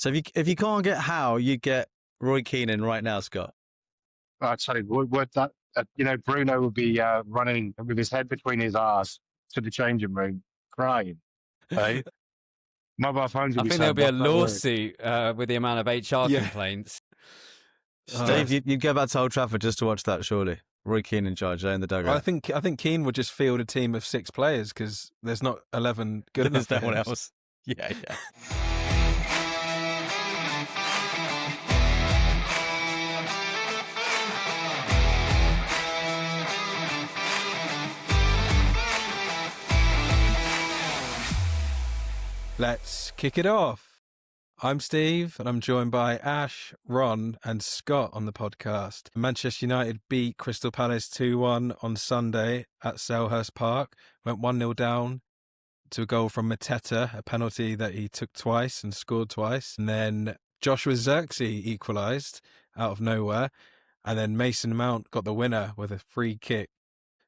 So if you can't get Howe, you get Roy Keane in right now, Scott. I'd say Bruno would be running with his head between his arse to the changing room, crying. Hey, mobile phones would I be think saying, there'll be a "What's that word?" lawsuit with the amount of HR Yeah. complaints. Steve, you'd go back to Old Trafford just to watch that, surely. Roy Keane in charge there in the dugout. I think Keane would just field a team of 6 players because there's not 11 good enough. There's no one else. Yeah. Let's kick it off. I'm Steve, and I'm joined by Ash, Ron, and Scott on the podcast. Manchester United beat Crystal Palace 2-1 on Sunday at Selhurst Park. Went 1-0 down to a goal from Mateta, a penalty that he took twice and scored twice. And then Joshua Zirkzee equalised out of nowhere. And then Mason Mount got the winner with a free kick.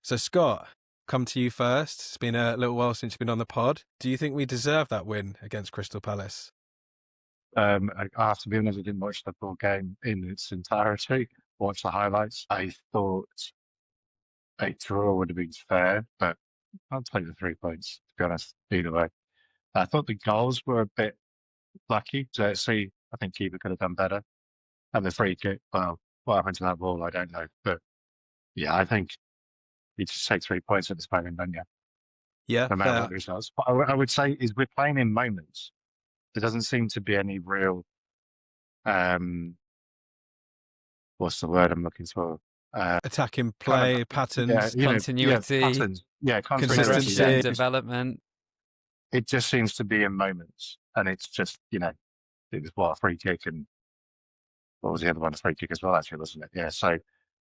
So Scott, come to you first. It's been a little while since you've been on the pod. Do you think we deserve that win against Crystal Palace? I have to be honest, I didn't watch the full game in its entirety. Watch the highlights. I thought a draw would have been fair, but I'll take the 3 points, to be honest, either way. I thought the goals were a bit lucky. Zirkzee, I think keeper could have done better. And the free kick, well, what happened to that ball, I don't know. But yeah, I think you just take 3 points at this moment, don't you? Yeah, No matter what the results. What I would say is we're playing in moments. There doesn't seem to be any real, what's the word I'm looking for? attacking play, patterns, continuity, patterns. consistency, development. It just seems to be in moments, and it's just it was a free kick, and what was the other one? A free kick as well, actually, wasn't it? Yeah. So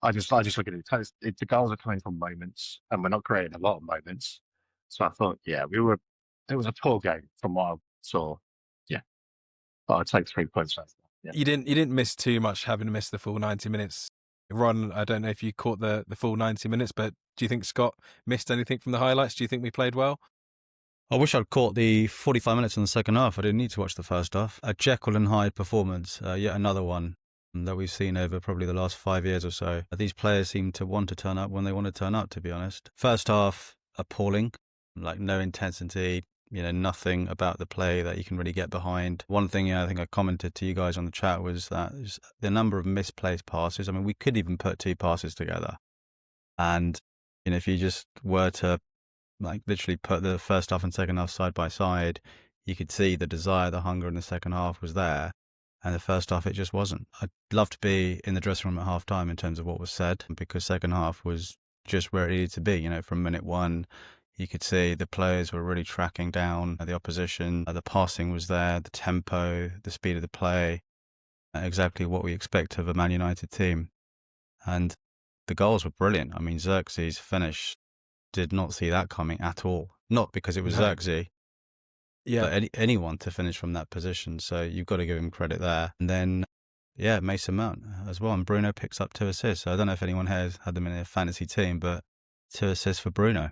I just look at it. The goals are coming from moments, and we're not creating a lot of moments. So I thought, it was a poor game from what I saw. Yeah, but I'd take 3 points out of that. Yeah. You didn't miss too much, having missed the full 90 minutes. Ron, I don't know if you caught the full 90 minutes, but do you think Scott missed anything from the highlights? Do you think we played well? I wish I'd caught the 45 minutes in the second half. I didn't need to watch the first half. A Jekyll and Hyde performance, yet another one that we've seen over probably the last 5 years or so. These players seem to want to turn up when they want to turn up, to be honest. First half, appalling, like no intensity, nothing about the play that you can really get behind. One thing I think I commented to you guys on the chat was that the number of misplaced passes. I mean, we could even put 2 passes together. And, if you just were to literally put the first half and second half side by side, you could see the desire, the hunger in the second half was there. And the first half, it just wasn't. I'd love to be in the dressing room at half time in terms of what was said, because second half was just where it needed to be. From minute one, you could see the players were really tracking down the opposition. The passing was there, the tempo, the speed of the play, exactly what we expect of a Man United team. And the goals were brilliant. I mean, Zirkzee's finish, did not see that coming at all. Not because it was Zirkzee, but anyone to finish from that position. So you've got to give him credit there. And then, Mason Mount as well. And Bruno picks up 2 assists. So I don't know if anyone has had them in a fantasy team, but 2 assists for Bruno.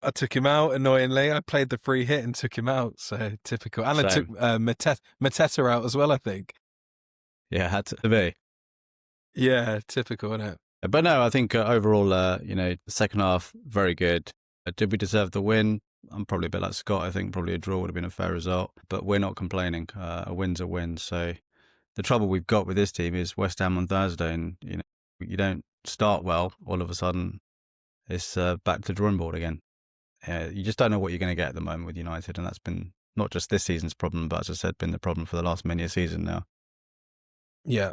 I took him out, annoyingly. I played the free hit and took him out. So typical. And I took Mateta out as well, I think. Yeah, had to be. Yeah, typical, isn't it? But no, I think overall, the second half, very good. Did we deserve the win? I'm probably a bit like Scott. I think probably a draw would have been a fair result. But we're not complaining. A win's a win. So the trouble we've got with this team is West Ham on Thursday. And, you don't start well, all of a sudden, it's back to the drawing board again. You just don't know what you're going to get at the moment with United. And that's been not just this season's problem, but as I said, been the problem for the last many a season now. Yeah.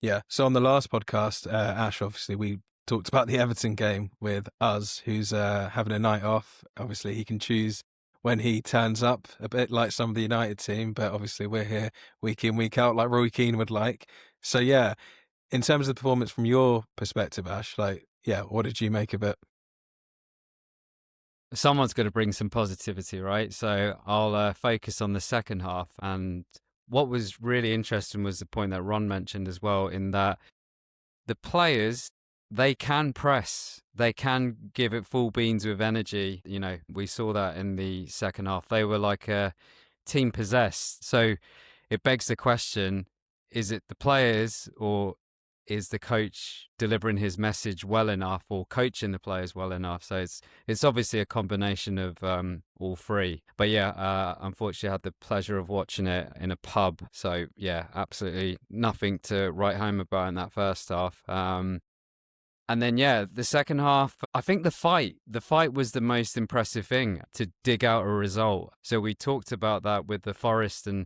Yeah. So on the last podcast, Ash, obviously, we talked about the Everton game with us, who's having a night off. Obviously, he can choose when he turns up, a bit like some of the United team, but obviously we're here week in, week out, like Roy Keane would like. So, in terms of the performance from your perspective, Ash, what did you make of it? Someone's got to bring some positivity, right? So I'll focus on the second half. And what was really interesting was the point that Ron mentioned as well, in that the players, they can press, they can give it full beans with energy. We saw that in the second half. They were like a team possessed. So it begs the question, is it the players or is the coach delivering his message well enough or coaching the players well enough? So it's obviously a combination of all three. But yeah, unfortunately I had the pleasure of watching it in a pub. So yeah, absolutely nothing to write home about in that first half. And then, yeah, the second half, I think the fight was the most impressive thing to dig out a result. So we talked about that with the Forest and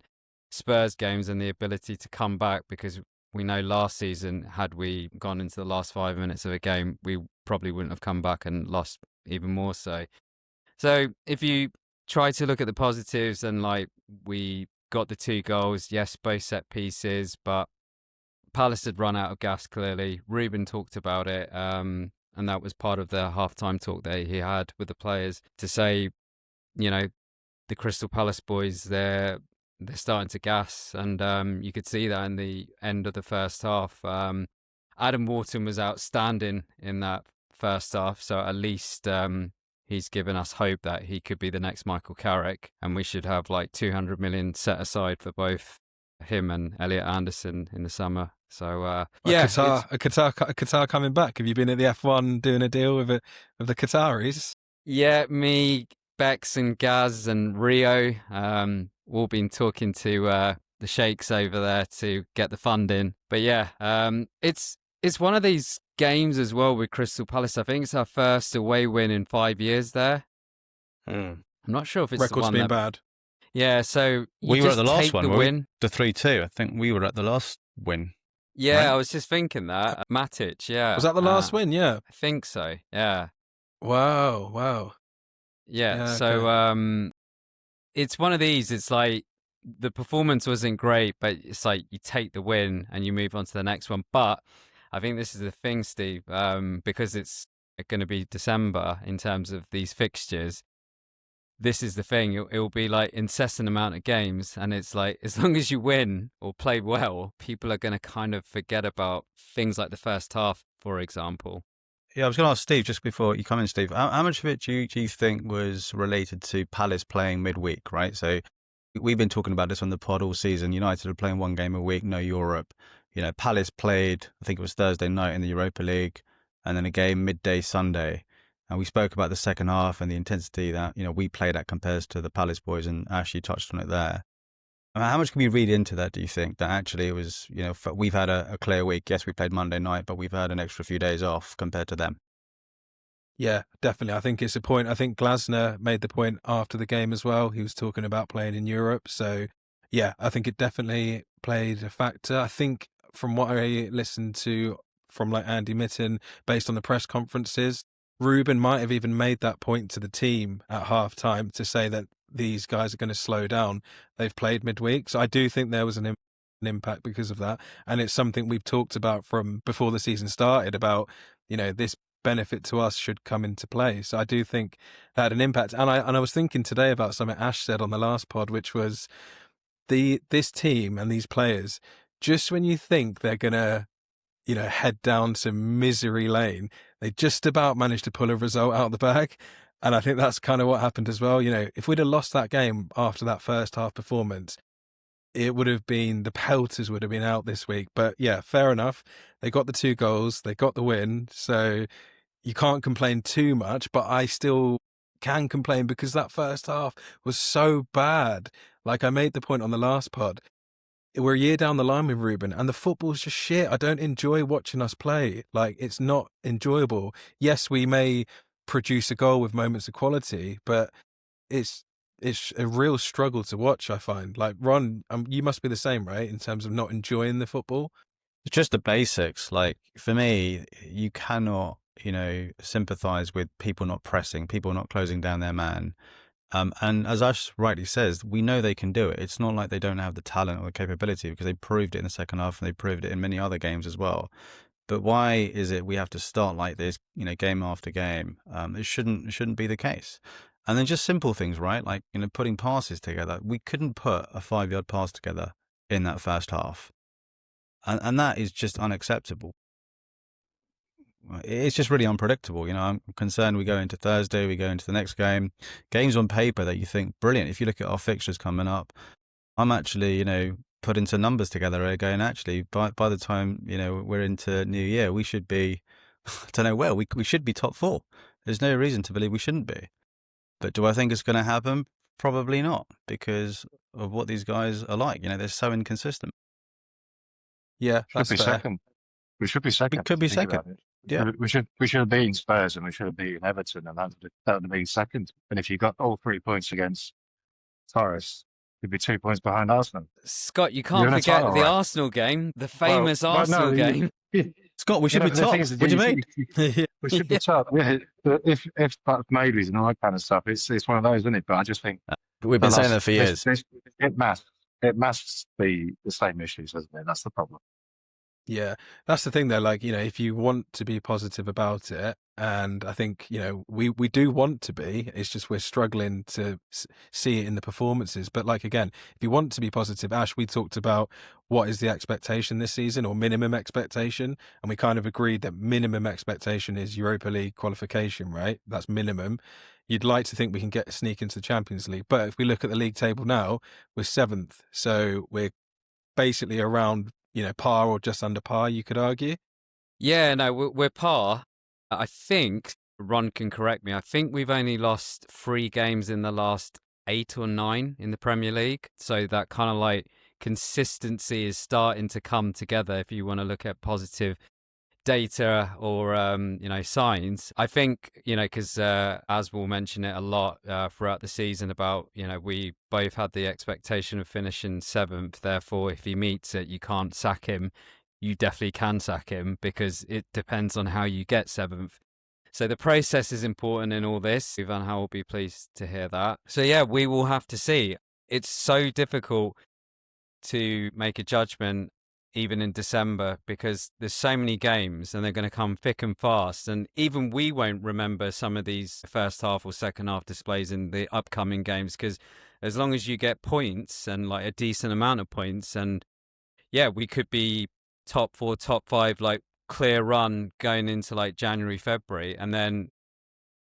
Spurs games and the ability to come back, because we know last season, had we gone into the last 5 minutes of a game, we probably wouldn't have come back and lost even more so. So if you try to look at the positives, and like, we got the 2 goals, yes, both set pieces, but Palace had run out of gas, clearly. Ruben talked about it, and that was part of the half-time talk that he had with the players to say, you know, the Crystal Palace boys, they're starting to gas, and you could see that in the end of the first half. Adam Wharton was outstanding in that first half, so at least he's given us hope that he could be the next Michael Carrick, and we should have like 200 million set aside for both him and Elliot Anderson in the summer. So Yeah, Qatar coming back. Have you been at the F1 doing a deal with the Qataris? yeah, me, Bex, and Gaz and Rio, all been talking to the sheikhs over there to get the funding. But yeah, it's one of these games as well with Crystal Palace. I think it's our first away win in 5 years there. I'm not sure if it's Record's the one been that... bad. Yeah, so We were at the last one, the weren't we? win. The 3-2. I think we were at the last win. Yeah, right? I was just thinking that. Matic, yeah. Was that the last win? Yeah. I think so, yeah. Wow. Yeah, Yeah, so okay. it's one of these, it's like the performance wasn't great, but it's like you take the win and you move on to the next one. But I think this is the thing, Steve, because it's going to be December in terms of these fixtures. This is the thing, it'll be like incessant amount of games, and it's like, as long as you win or play well, people are going to kind of forget about things like the first half, for example. Yeah, I was going to ask Steve, just before you come in, Steve, how much of it do you think was related to Palace playing midweek, right? So we've been talking about this on the pod all season. United are playing 1 game a week, no Europe. You know, Palace played, I think it was Thursday night in the Europa League, and then a game midday Sunday. And we spoke about the second half and the intensity that, you know, we played at compares to the Palace boys, and Ashley touched on it there. How much can we read into that, do you think, that actually it was, you know, we've had a clear week. Yes, we played Monday night, but we've had an extra few days off compared to them. Yeah, definitely. I think it's a point. I think Glasner made the point after the game as well. He was talking about playing in Europe. So, yeah, I think it definitely played a factor. I think from what I listened to from like Andy Mitten, based on the press conferences, Ruben might have even made that point to the team at halftime to say that these guys are going to slow down. They've played midweek. So I do think there was an impact because of that. And it's something we've talked about from before the season started about, you know, this benefit to us should come into play. So I do think that had an impact. And I was thinking today about something Ash said on the last pod, which was this team and these players, just when you think they're gonna, you know, head down to misery lane, they just about managed to pull a result out of the bag. And I think that's kind of what happened as well. You know, if we'd have lost that game after that first half performance, it would have been, the pelters would have been out this week. But yeah, fair enough. They got the 2 goals, they got the win. So you can't complain too much, but I still can complain because that first half was so bad. Like I made the point on the last pod, we're a year down the line with Ruben and the football's just shit. I don't enjoy watching us play. Like, it's not enjoyable. Yes, we may produce a goal with moments of quality, but it's a real struggle to watch, I find. Like, Ron, you must be the same, right, in terms of not enjoying the football? It's just the basics. Like, for me, you cannot, you know, sympathise with people not pressing, people not closing down their man. And as Ash rightly says, we know they can do it. It's not like they don't have the talent or the capability, because they proved it in the second half and they proved it in many other games as well. But why is it we have to start like this, you know, game after game? It shouldn't be the case. And then just simple things, right? Like, you know, putting passes together. We couldn't put a 5-yard pass together in that first half. And that is just unacceptable. It's just really unpredictable. You know, I'm concerned we go into Thursday, we go into the next game. Games on paper that you think, brilliant. If you look at our fixtures coming up, I'm actually, you know, put into numbers together going, actually, by the time, we're into New Year, we should be, I don't know where, we should be top 4. There's no reason to believe we shouldn't be. But do I think it's going to happen? Probably not, because of what these guys are like. They're so inconsistent. Yeah, Should that's be fair. second. We should be second. could be if you think second. about it. Yeah. We should have beaten Spurs and we should have beaten Everton, and that would have been second. And if you got all 3 points against Forest, you'd be 2 points behind Arsenal. Scott, you You're can't in a forget title the race. Arsenal game, the famous Arsenal no, game. Scott, we should be but the top. thing is, What do you mean? We should be top. Yeah, but if that's maybes and all that kind of stuff, it's one of those, isn't it? But I just think We've been saying that for years. It masks the same issues, doesn't it? That's the problem. Yeah, that's the thing though, like, if you want to be positive about it, and I think, we do want to be, it's just we're struggling to see it in the performances. But like, again, if you want to be positive, Ash, we talked about what is the expectation this season, or minimum expectation, and we kind of agreed that minimum expectation is Europa League qualification, right? That's minimum. You'd like to think we can sneak into the Champions League, but if we look at the league table now, we're 7th, so we're basically around par or just under par, you could argue. Yeah, no, we're par. I think, Ron can correct me, I think we've only lost 3 games in the last 8 or 9 in the Premier League. So that kind of like consistency is starting to come together if you want to look at positive data or signs. I think because as we'll mention it a lot throughout the season about we both had the expectation of finishing 7th, therefore if he meets it you can't sack him. You definitely can sack him because it depends on how you get 7th. So the process is important in all this. Van Gaal will be pleased to hear that. So yeah, we will have to see. It's so difficult to make a judgment even in December because there's so many games and they're going to come thick and fast, and even we won't remember some of these first half or second half displays in the upcoming games, because as long as you get points and like a decent amount of points, and yeah, we could be top 4 top 5 like clear run going into like January February, and then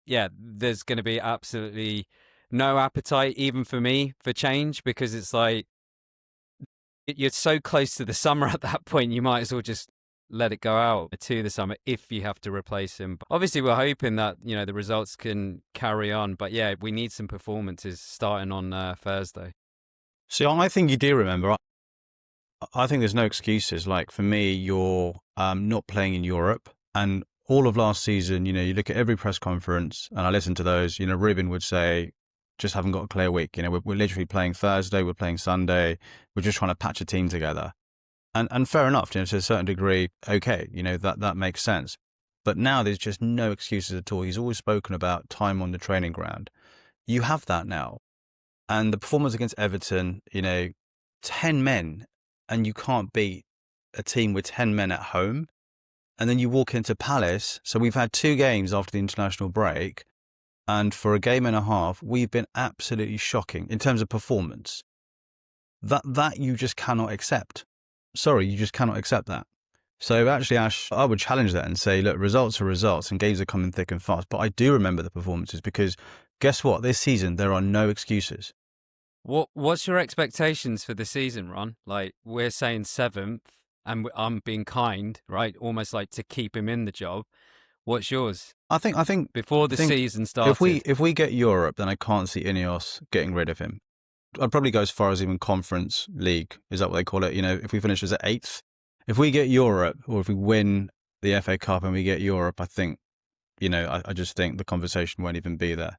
yeah, there's going to be absolutely no appetite even for me for change, because it's like you're so close to the summer at that point, you might as well just let it go out to the summer if you have to replace him. But obviously, we're hoping that, the results can carry on. But yeah, we need some performances starting on Thursday. See, I think you do remember. I think there's no excuses. Like for me, you're not playing in Europe. And all of last season, you look at every press conference and I listen to those, Ruben would say, just haven't got a clear week. We're literally playing Thursday, we're playing Sunday. We're just trying to patch a team together. And fair enough, to a certain degree, okay, that makes sense. But now there's just no excuses at all. He's always spoken about time on the training ground. You have that now. And the performance against Everton, 10 men, and you can't beat a team with 10 men at home. And then you walk into Palace. So we've had 2 games after the international break. And for a game and a half, we've been absolutely shocking in terms of performance. That you just cannot accept. Sorry, you just cannot accept that. So actually, Ash, I would challenge that and say, look, results are results and games are coming thick and fast. But I do remember the performances because guess what? This season, there are no excuses. What's your expectations for the season, Ron? Like, we're saying 7th, and I'm being kind, right? Almost like to keep him in the job. What's yours? I think before the season started. If we get Europe, then I can't see Ineos getting rid of him. I'd probably go as far as even Conference League. Is that what they call it? If we finish as 8th, if we get Europe, or if we win the FA Cup and we get Europe, I think, I just think the conversation won't even be there.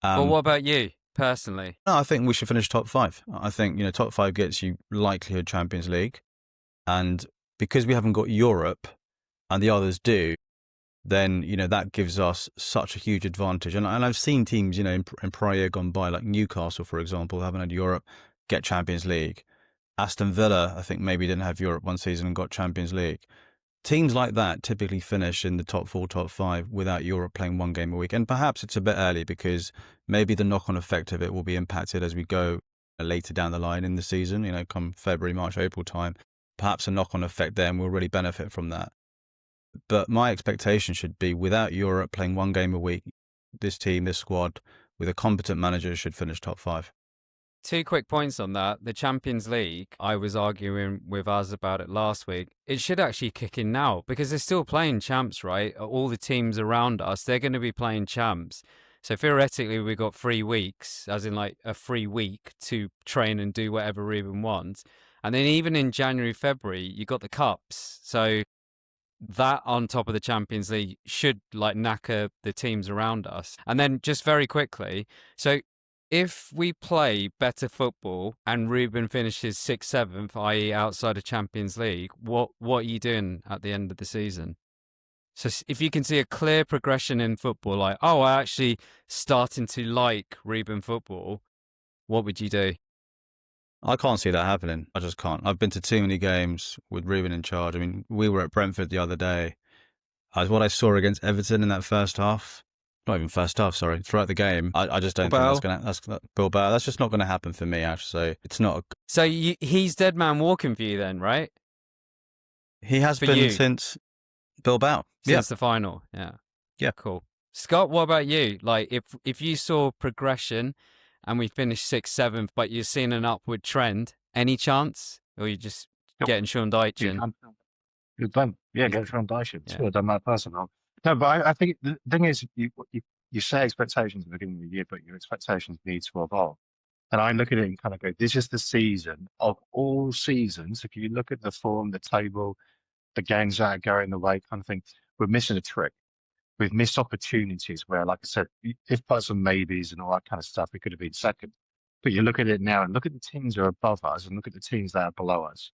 But what about you personally? No, I think we should finish top 5. I think, top 5 gets you likelihood Champions League. And because we haven't got Europe and the others do, then, that gives us such a huge advantage. And I've seen teams, in prior year gone by, like Newcastle, for example, haven't had Europe, get Champions League. Aston Villa, I think maybe didn't have Europe one season and got Champions League. Teams like that typically finish in the top 4, top 5 without Europe playing 1 game a week. And perhaps it's a bit early because maybe the knock-on effect of it will be impacted as we go later down the line in the season, come February, March, April time. Perhaps a knock-on effect there and we'll really benefit from that. But my expectation should be without Europe playing 1 game a week, this team, this squad, with a competent manager should finish top 5. 2 quick points on that. The Champions League, I was arguing with us about it last week. It should actually kick in now because they're still playing champs, right? All the teams around us, they're going to be playing champs. So theoretically, we've got 3 weeks, as in like a free week to train and do whatever Ruben wants. And then even in January, February, you got the cups. So that on top of the Champions League should like knacker the teams around us. And then just very quickly, so if we play better football and Ruben finishes 6th, 7th, i.e. outside of Champions League, what are you doing at the end of the season? So if you can see a clear progression in football, like, oh, I actually starting to like Ruben football, what would you do? I can't see that happening. I just can't. I've been to too many games with Ruben in charge. I mean, we were at Brentford the other day. As what I saw against Everton in that first half, not even first half, sorry, throughout the game, I just don't Bilbao. think that's Bilbao. That's just not going to happen for me, Ash. So it's not. So he's dead man walking for you then, right? He has For been you. since Bilbao. Since the final, yeah. Yeah. Cool. Scott, what about you? Like, if you saw progression and we finished 6th, 7th, but you're seeing an upward trend, any chance? Or you just Yep. getting Sean Dyche? Good done. Yeah, get from Dyche. Yeah. Should have done that personal. No, but I think the thing is, you say expectations at the beginning of the year, but your expectations need to evolve. And I look at it and kind of go, this is the season of all seasons. If you look at the form, the table, the games that are going the way, kind of thing, we're missing a trick. We've missed opportunities where, like I said, if by some maybes and all that kind of stuff, we could have been second. But you look at it now and look at the teams that are above us and look at the teams that are below us.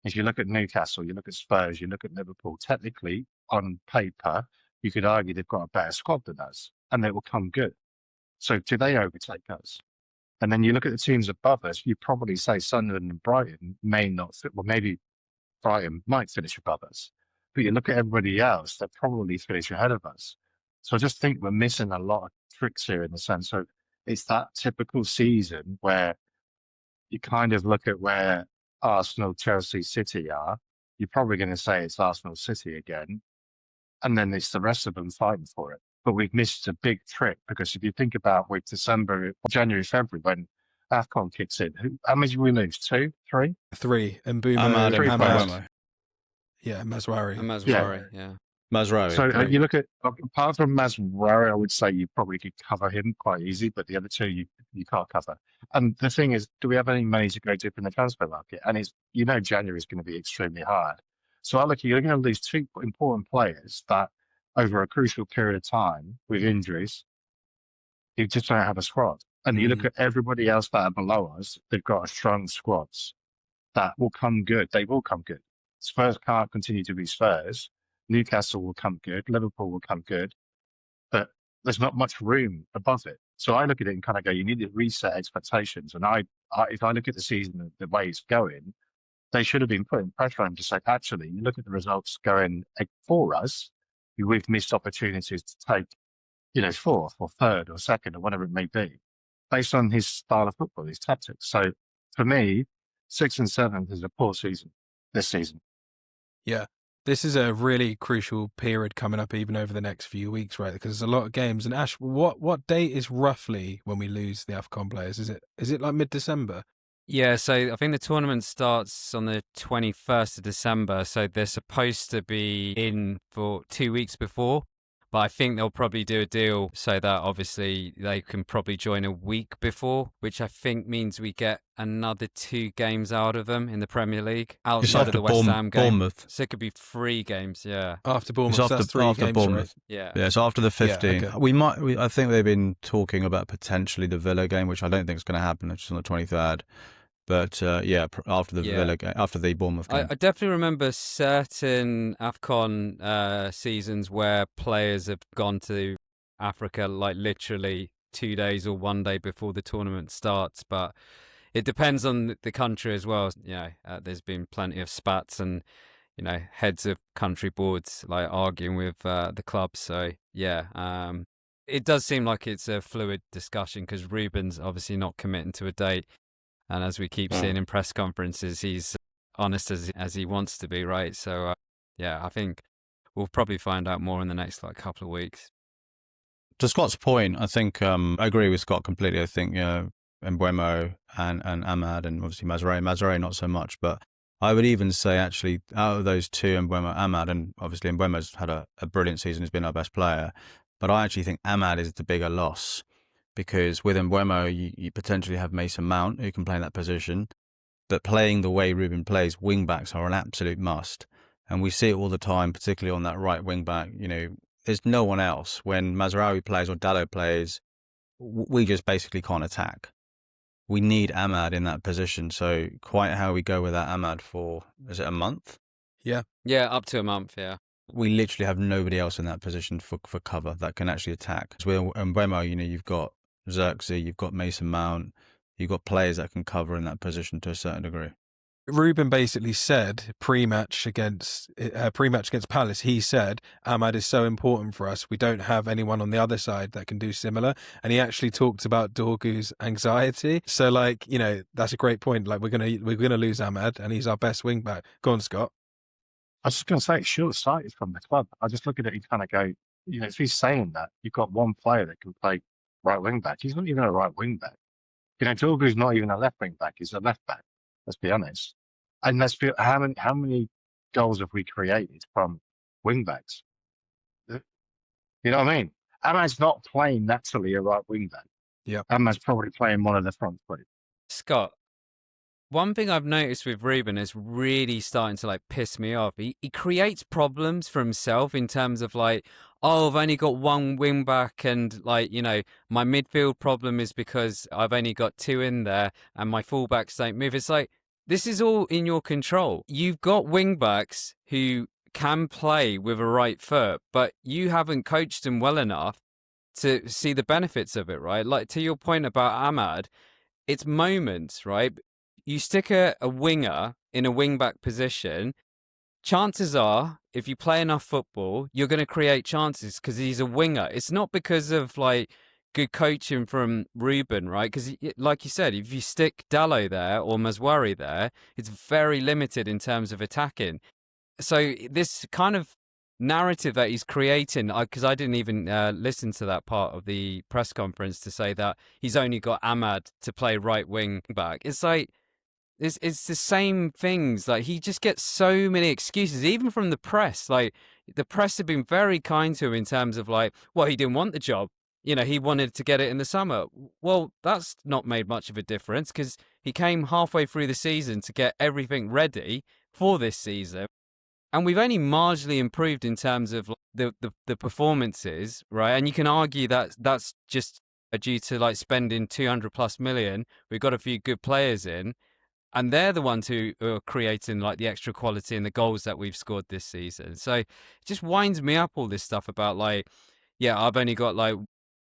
If you look at Newcastle, you look at Spurs, you look at Liverpool, technically, on paper, you could argue they've got a better squad than us, and they will come good. So do they overtake us? And then you look at the teams above us, you probably say Sunderland and Brighton may not fit. Well, maybe Brighton might finish above us. But you look at everybody else, they'll probably finish ahead of us. So I just think we're missing a lot of tricks here in the sense. So it's that typical season where you kind of look at where Arsenal, Chelsea, City are, you're probably going to say it's Arsenal, City again, and then it's the rest of them fighting for it. But we've missed a big trick because if you think about with December, January, February, when AFCON kicks in, how many did we lose? 2, 3? 3. And Bumo. Ahmad and players. Mbeumo. Yeah, Mazraoui. And Mazraoui, yeah. Mazraoui. So great. you look at, apart from Mazraoui, I would say you probably could cover him quite easy, but the other two you can't cover. And the thing is, do we have any money to go dip in the transfer market? And it's, January is going to be extremely hard. So I look, you're going to lose 2 important players that over a crucial period of time with injuries, you just don't have a squad. And you look at everybody else that are below us, they've got strong squads that will come good. They will come good. Spurs can't continue to be Spurs. Newcastle will come good. Liverpool will come good. But there's not much room above it. So I look at it and kind of go, you need to reset expectations. And if I look at the season, the way it's going, they should have been putting pressure on to say, actually, you look at the results going for us, we've missed opportunities to take, 4th or 3rd or 2nd or whatever it may be, based on his style of football, his tactics. So for me, 6th and 7th is a poor season this season. Yeah. This is a really crucial period coming up even over the next few weeks, right? Because there's a lot of games. And Ash, what date is roughly when we lose the AFCON players? Is it like mid-December? Yeah, so I think the tournament starts on the 21st of December. So they're supposed to be in for 2 weeks before. But I think they'll probably do a deal so that obviously they can probably join a week before, which I think means we get another 2 games out of them in the Premier League outside of the West Ham game. Bournemouth. So it could be 3 games, yeah. After Bournemouth, It's so that's 3 after games, Bournemouth. Yeah. Yeah, so after the 15. Yeah, okay. I think they've been talking about potentially the Villa game, which I don't think is going to happen. It's on the 23rd. But after the Villa game, after the Bournemouth game. I definitely remember certain AFCON seasons where players have gone to Africa like literally 2 days or 1 day before the tournament starts. But it depends on the country as well. There's been plenty of spats and heads of country boards like arguing with the clubs. So it does seem like it's a fluid discussion because Ruben's obviously not committing to a date. And as we keep seeing in press conferences, he's honest as he wants to be, right? So, I think we'll probably find out more in the next couple of weeks. To Scott's point, I think I agree with Scott completely. I think Mbeumo and Ahmad, and obviously Mazraoui not so much, but I would even say actually out of those two, Mbeumo, Ahmad, and obviously Mbeumo's had a brilliant season, he's been our best player, but I actually think Ahmad is the bigger loss, because with Mbeumo you potentially have Mason Mount who can play in that position, but playing the way Ruben plays, wing backs are an absolute must. And we see it all the time, particularly on that right wing back. There's no one else. When Mazraoui plays or Dalot plays, we just basically can't attack. We need Ahmad in that position. So quite how we go without Ahmad for, is it a month? Yeah, up to a month, yeah. We literally have nobody else in that position for cover that can actually attack. So with Mbeumo, you've got Zirkzee, you've got Mason Mount, you've got players that can cover in that position to a certain degree. Ruben basically said pre-match against Palace, he said Ahmad is so important for us. We don't have anyone on the other side that can do similar. And he actually talked about Dorgu's anxiety. So that's a great point. Like we're gonna lose Ahmad, and he's our best wing back. Go on, Scott. I was just going to say, it's short-sighted from the club. I just look at it and kind of go, if he's saying that, you've got one player that can play right wing back. He's not even a right wing back. Dorgu's not even a left wing back. He's a left back. Let's be honest. And let's be how many goals have we created from wing backs? You know what I mean? Ahmad's not playing naturally a right wing back. Yeah. Ahmad's probably playing one of the front three. Scott, one thing I've noticed with Ruben is really starting to piss me off. He creates problems for himself in terms of I've only got one wing back, and my midfield problem is because I've only got two in there and my fullbacks don't move. It's this is all in your control. You've got wing backs who can play with a right foot, but you haven't coached them well enough to see the benefits of it, right? To your point about Ahmad, it's moments, right? You stick a winger in a wing-back position, chances are, if you play enough football, you're going to create chances because he's a winger. It's not because of good coaching from Ruben, right? Because like you said, if you stick Dalot there or Mazraoui there, it's very limited in terms of attacking. So this kind of narrative that he's creating, because I didn't even listen to that part of the press conference to say that he's only got Ahmad to play right wing back. It's it's the same things. He just gets so many excuses, even from the press. The press have been very kind to him in terms of he didn't want the job. He wanted to get it in the summer. Well, that's not made much of a difference because he came halfway through the season to get everything ready for this season. And we've only marginally improved in terms of the performances, right? And you can argue that that's just due to spending 200+ million. We've got a few good players in, and they're the ones who are creating the extra quality and the goals that we've scored this season. So it just winds me up, all this stuff about I've only got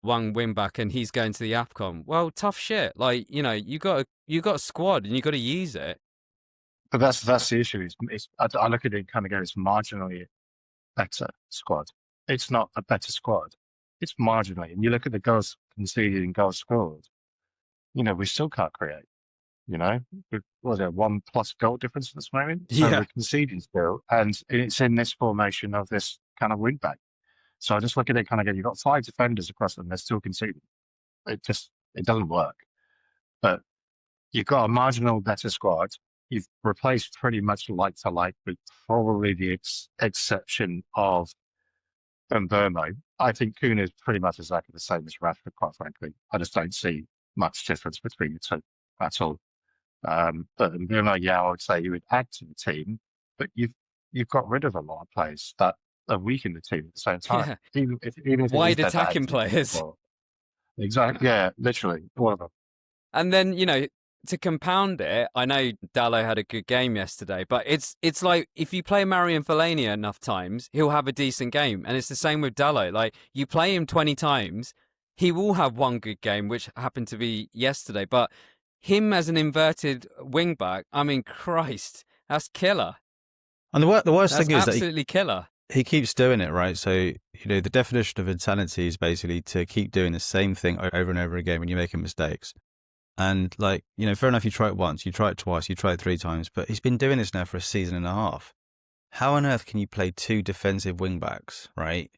one win back and he's going to the AFCON. Well, tough shit. You got a squad and you got to use it. But that's the issue. I look at it and kind of go, it's marginally better squad. It's not a better squad. It's marginally. And you look at the goals conceded and goals scored, we still can't create. What was it, 1+ goal difference at this moment? So Yeah. we're conceding still, and it's in this formation of this kind of wing back. So I just look at it kind of go, you've got 5 defenders across them, they're still conceding. It doesn't work. But you've got a marginal better squad. You've replaced pretty much like to like, with probably the exception of Mbeumo. I think Kuna is pretty much exactly the same as Rashford, quite frankly. I just don't see much difference between the two at all. But Mbeumo, I would say you would add to the team, but you've got rid of a lot of players that are weak in the team at the same time. Yeah. Even if wide attacking players. Exactly. Yeah, literally, all of them. And then, to compound it, I know Dalot had a good game yesterday, but it's if you play Marion Fellaini enough times, he'll have a decent game. And it's the same with Dalot. You play him 20 times, he will have one good game, which happened to be yesterday. But him as an inverted wing back, I mean, Christ, that's killer. And the worst That's thing is absolutely that killer. He keeps doing it, right? So, the definition of insanity is basically to keep doing the same thing over and over again when you're making mistakes. And fair enough, you try it once, you try it twice, you try it 3 times, but he's been doing this now for a season and a half. How on earth can you play 2 defensive wing backs, right?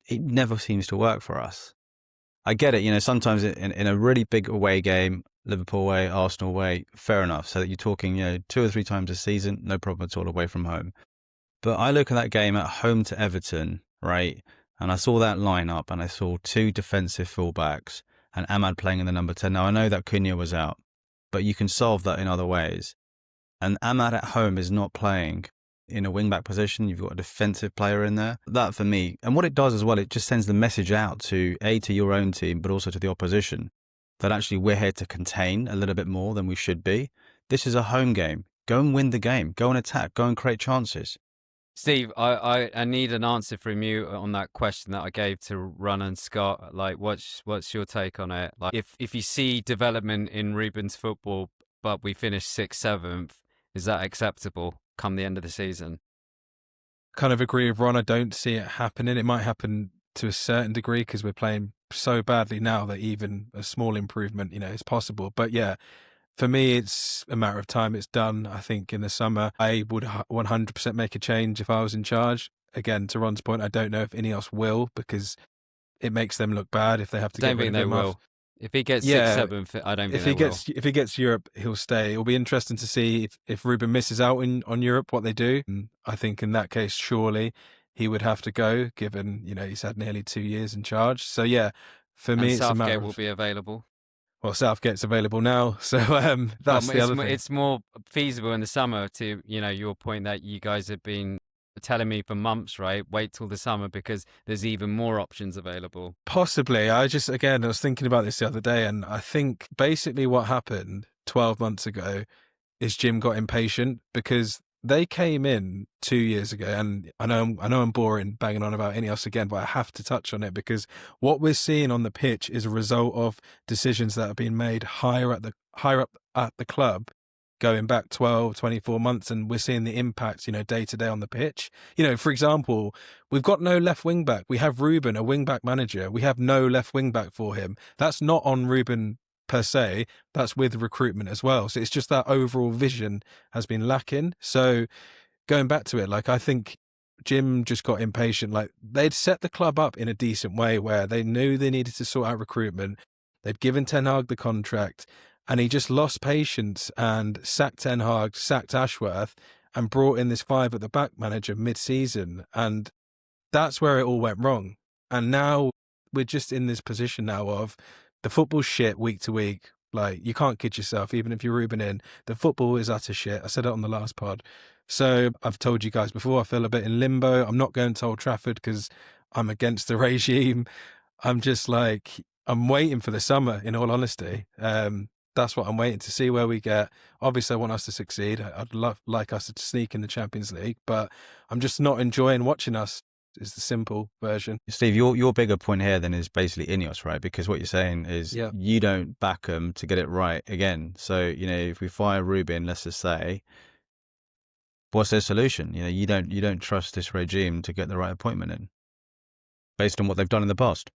It never seems to work for us. I get it. Sometimes in a really big away game, Liverpool away, Arsenal away, fair enough. So that you're talking, 2 or 3 times a season, no problem at all away from home. But I look at that game at home to Everton, right? And I saw that lineup and I saw 2 defensive fullbacks and Ahmad playing in the number 10. Now, I know that Cunha was out, but you can solve that in other ways. And Ahmad at home is not playing in a wing-back position. You've got a defensive player in there. That for me, and what it does as well, it just sends the message out to your own team, but also to the opposition, that actually we're here to contain a little bit more than we should be. This is a home game. Go and win the game. Go and attack. Go and create chances. Steve, I need an answer from you on that question that I gave to Run and Scott. Like, what's your take on it? Like, if you see development in Ruben's football, but we finish 6th, 7th, is that acceptable come the end of the season? Kind of agree with Ron. I don't see it happening. It might happen to a certain degree because we're playing so badly now that even a small improvement, is possible. But yeah, for me, it's a matter of time. It's done. I think in the summer, I would 100% make a change if I was in charge. Again, to Ron's point, I don't know if Ineos will because it makes them look bad if they have to get rid of him. Will. If he gets Yeah, 6th, 7th, I don't think they will. If he gets Europe, he'll stay. It'll be interesting to see if Ruben misses out on Europe, what they do. And I think in that case, surely he would have to go, given he's had nearly 2 years in charge. So yeah, for me, it's a matter of, Southgate will be available. Well, Southgate's available now, so that's the other thing. It's more feasible in the summer to your point that you guys have been telling me for months, right? Wait till the summer because there's even more options available. Possibly. I was thinking about this the other day, and I think basically what happened 12 months ago is Jim got impatient because they came in 2 years ago, and I know I'm boring banging on about Ineos again, but I have to touch on it because what we're seeing on the pitch is a result of decisions that have been made higher up at the club going back 12, 24 months, and we're seeing the impact, day to day on the pitch. For example, we've got no left wing back. We have Ruben, a wing back manager. We have no left wing back for him. That's not on Ruben per se, that's with recruitment as well. So it's just that overall vision has been lacking. So going back to it, like I think Jim just got impatient. Like they'd set the club up in a decent way where they knew they needed to sort out recruitment. They'd given Ten Hag the contract and he just lost patience and sacked Ten Hag, sacked Ashworth and brought in this 5 at the back manager mid-season. And that's where it all went wrong. And now we're just in this position now of the football's shit week to week. Like, you can't kid yourself, even if you're Ruben in. The football is utter shit. I said it on the last pod. So I've told you guys before, I feel a bit in limbo. I'm not going to Old Trafford because I'm against the regime. I'm just like, I'm waiting for the summer, in all honesty. That's what I'm waiting to see where we get. Obviously, I want us to succeed. I'd like us to sneak in the Champions League, but I'm just not enjoying watching us. Is the simple version. Steve, your bigger point here then is basically Ineos, right? Because what you're saying is you don't back them to get it right again. So, if we fire Ruben, let's just say, what's their solution? You don't trust this regime to get the right appointment in based on what they've done in the past.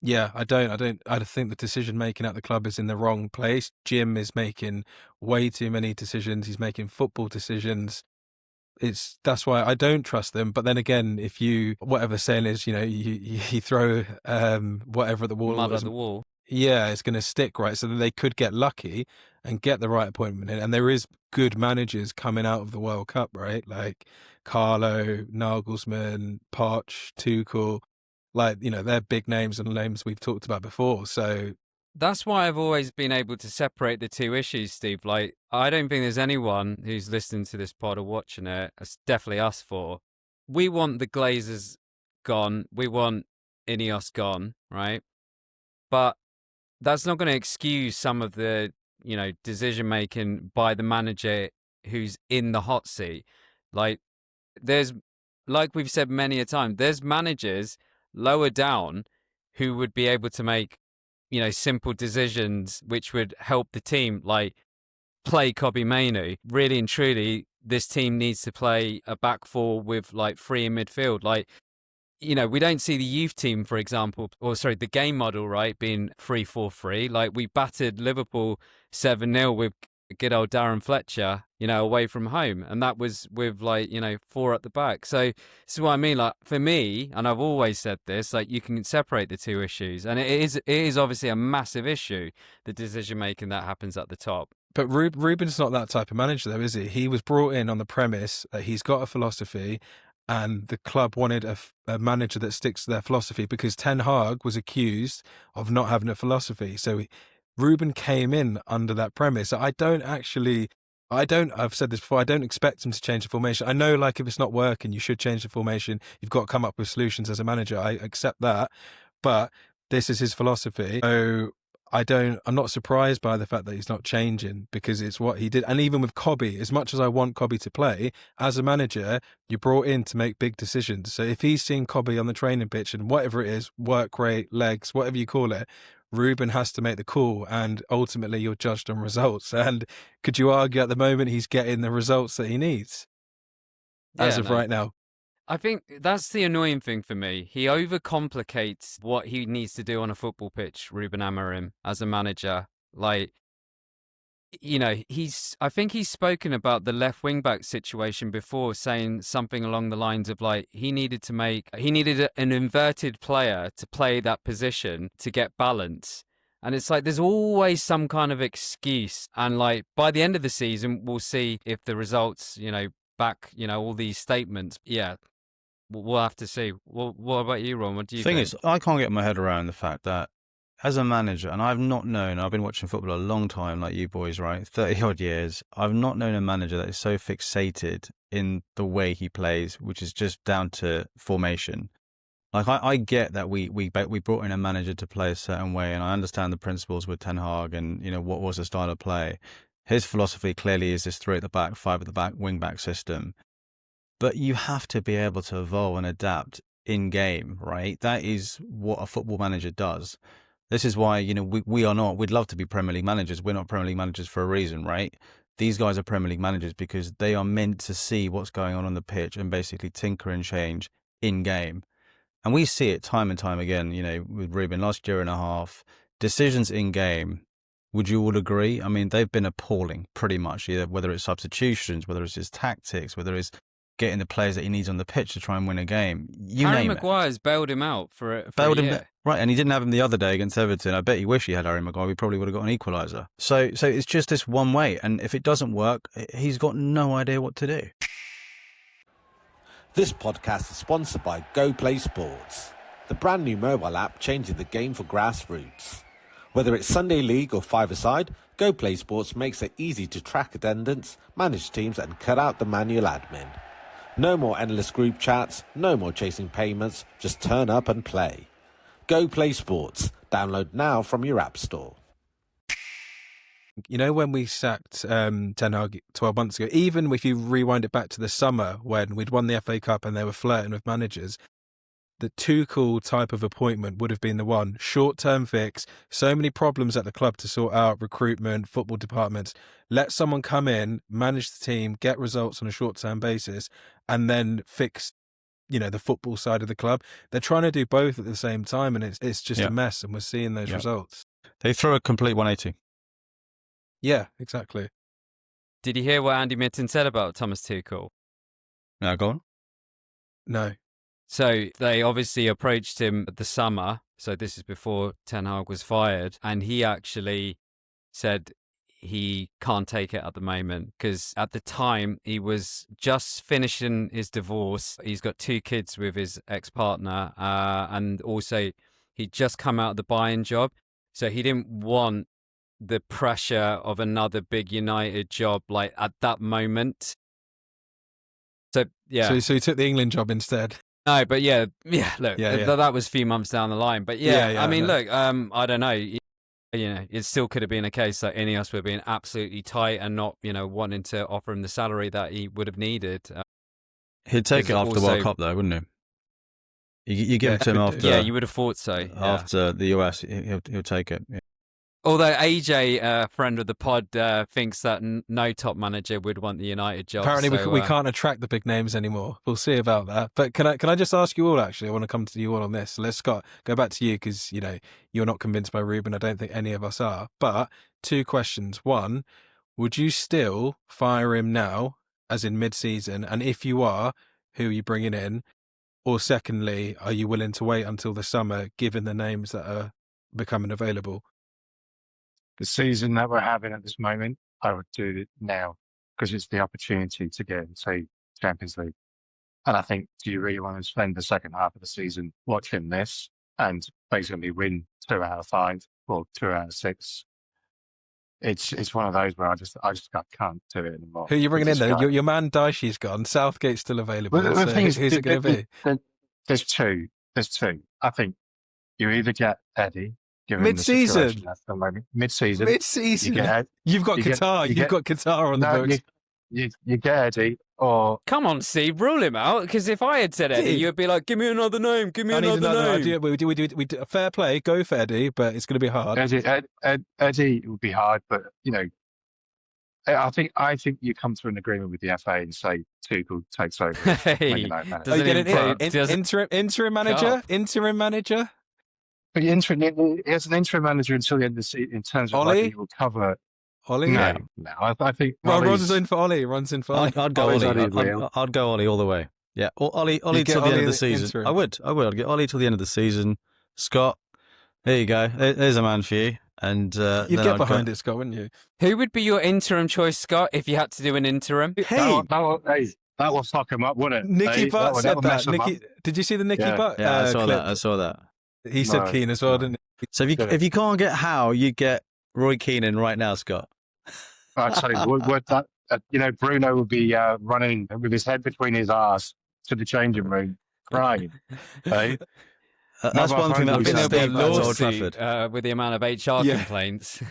Yeah, I don't. I think the decision making at the club is in the wrong place. Jim is making way too many decisions. He's making football decisions. That's why I don't trust them. But then again, if whatever the saying is, you throw whatever at the wall, mud at the wall. Yeah, it's going to stick, right? So that they could get lucky and get the right appointment in. And there is good managers coming out of the World Cup, right? Like Carlo, Nagelsmann, Poch, Tuchel. Like, they're big names and names we've talked about before. So that's why I've always been able to separate the two issues, Steve. Like, I don't think there's anyone who's listening to this pod or watching it, it's definitely us four. We want the Glazers gone. We want Ineos gone, right? But that's not going to excuse some of the, decision-making by the manager who's in the hot seat. Like we've said many a time, there's managers lower down who would be able to make simple decisions which would help the team, like play Kobbie Mainoo. Really and truly, this team needs to play a back four with like 3 in midfield. Like, we don't see the youth team, for example, the game model, right, being 3-4-3. Like, we battered Liverpool 7-0 with good old Darren Fletcher, away from home. And that was with 4 at the back. So this is what I mean. Like, for me, and I've always said this, like, you can separate the two issues. And it is obviously a massive issue, the decision making that happens at the top. But Ruben's not that type of manager, though, is he? He was brought in on the premise that he's got a philosophy, and the club wanted a manager that sticks to their philosophy, because Ten Hag was accused of not having a philosophy. So Ruben came in under that premise. I've said this before, I don't expect him to change the formation. I know, like, if it's not working, you should change the formation. You've got to come up with solutions as a manager. I accept that. But this is his philosophy. So I'm not surprised by the fact that he's not changing, because it's what he did. And even with Cobby, as much as I want Cobby to play, as a manager, you're brought in to make big decisions. So if he's seen Cobby on the training pitch and whatever it is, work rate, legs, whatever you call it, Ruben has to make the call, and ultimately you're judged on results. And could you argue at the moment he's getting the results that he needs as of right now? I think that's the annoying thing for me. He overcomplicates what he needs to do on a football pitch, Ruben Amorim, as a manager. Like, I think he's spoken about the left wing back situation before, saying something along the lines of, like, he needed an inverted player to play that position to get balance. And it's like, there's always some kind of excuse. And, like, by the end of the season, we'll see if the results, back, all these statements. Yeah. We'll have to see. What about you, Ron? What do you think? The thing is, I can't get my head around the fact that as a manager, and I've been watching football a long time, like you boys, right? 30 odd years. I've not known a manager that is so fixated in the way he plays, which is just down to formation. Like, I get that we brought in a manager to play a certain way, and I understand the principles with Ten Hag and, what was the style of play. His philosophy clearly is this 3 at the back, 5 at the back, wing back system. But you have to be able to evolve and adapt in game, right? That is what a football manager does. This is why, we'd love to be Premier League managers. We're not Premier League managers for a reason, right? These guys are Premier League managers because they are meant to see what's going on the pitch and basically tinker and change in game. And we see it time and time again, with Ruben last year and a half, decisions in game. Would you all agree? I mean, they've been appalling pretty much, whether it's substitutions, whether it's his tactics, whether it's getting the players that he needs on the pitch to try and win a game. Harry Maguire's bailed him out for a year. Right, and he didn't have him the other day against Everton. I bet he wished he had Harry Maguire. We probably would have got an equaliser. So it's just this one way, and if it doesn't work, he's got no idea what to do. This podcast is sponsored by Go Play Sports, the brand new mobile app changing the game for grassroots. Whether it's Sunday League or five-a-side, Go Play Sports makes it easy to track attendance, manage teams and cut out the manual admin. No more endless group chats, no more chasing payments, just turn up and play. Go Play Sports. Download now from your app store. When we sacked Ten Hag 12 months ago, even if you rewind it back to the summer when we'd won the FA Cup and they were flirting with managers, the Tuchel type of appointment would have been the one. Short-term fix, so many problems at the club to sort out, recruitment, football departments. Let someone come in, manage the team, get results on a short-term basis, and then fix, the football side of the club. They're trying to do both at the same time, and it's just a mess, and we're seeing those results. They throw a complete 180. Yeah, exactly. Did you hear what Andy Mitten said about Thomas Tuchel? Yeah, go on. No. So they obviously approached him at the summer. So this is before Ten Hag was fired. And he actually said he can't take it at the moment because at the time he was just finishing his divorce. He's got 2 kids with his ex-partner. And also he'd just come out of the Bayern job. So he didn't want the pressure of another big United job like at that moment. So, yeah. So he took the England job instead. No, but look, that was a few months down the line. But I mean, look, I don't know. It still could have been a case that Ineos were being absolutely tight and not, wanting to offer him the salary that he would have needed. He'd take it after the World Cup, though, wouldn't he? You give it to him after. Yeah, you would have thought so. After the US, he'll take it. Yeah. Although AJ, friend of the pod, thinks that no top manager would want the United job. Apparently, we can't attract the big names anymore. We'll see about that. But can I just ask you all? Actually, I want to come to you all on this. Let's Scott, go back to you because you're not convinced by Ruben. I don't think any of us are. But 2 questions. One, would you still fire him now, as in mid-season? And if you are, who are you bringing in? Or secondly, are you willing to wait until the summer, given the names that are becoming available? The season that we're having at this moment, I would do it now because it's the opportunity to get into Champions League. And I think, do you really want to spend the second half of the season watching this and basically win 2 out of 5 or 2 out of 6? It's one of those where I just can't do it anymore. Who are you bringing in This there? guy- Your man Daishi's gone. Southgate's still available. Well, the So thing is, who's it going to be? there's two. There's two. I think you either get Eddie, given Mid-season? the situation that's the moment, mid-season. Mid-season? You get, You've got you get- Qatar. you You've get- got Qatar on the no, books. you get Eddie, or Come on, Steve, rule him out. Because if I had said Eddie, Steve. you'd be like, give me another name, give me I need another another. name. We do fair play. Go for Eddie, but it's going to be hard. Eddie would be hard, but I think you come to an agreement with the FA and say Tuchel takes over. as Man Hey, United manager. doesn't you get even an play- doesn't- interim manager? Cup. Interim manager? But he has an interim manager until the end of the season in terms of Ollie? he will cover. Ollie? No. I think Well, Ollie's- Ron's in for Ollie. Ron's in for Ollie. I'd go Ollie's Ollie. only real. I'd go Ollie all the way. Yeah, Ollie You'd get till the Ollie end of in the the season. interim. I would. I'd get Ollie till the end of the season. Scott, there you go. There's a man for you. And You'd then get I'd behind it, Scott, wouldn't you? Who would be your interim choice, Scott, if you had to do an interim? Hey, that will fuck him up, wouldn't it? Nicky Hey, Butt will said mess that. him up. Did you see the Nicky Yeah. Butt yeah, I saw clip? that. I saw that. He said No, Keane as well, no. didn't he? So if you can't get Howe, you get Roy Keane in right now, Scott. I tell you, would that Bruno would be running with his head between his arse to the changing room, crying. Hey? That's one thing that I I've think been there'll be a Steve at Old lawsuit Trafford. with the amount of HR Yeah. complaints.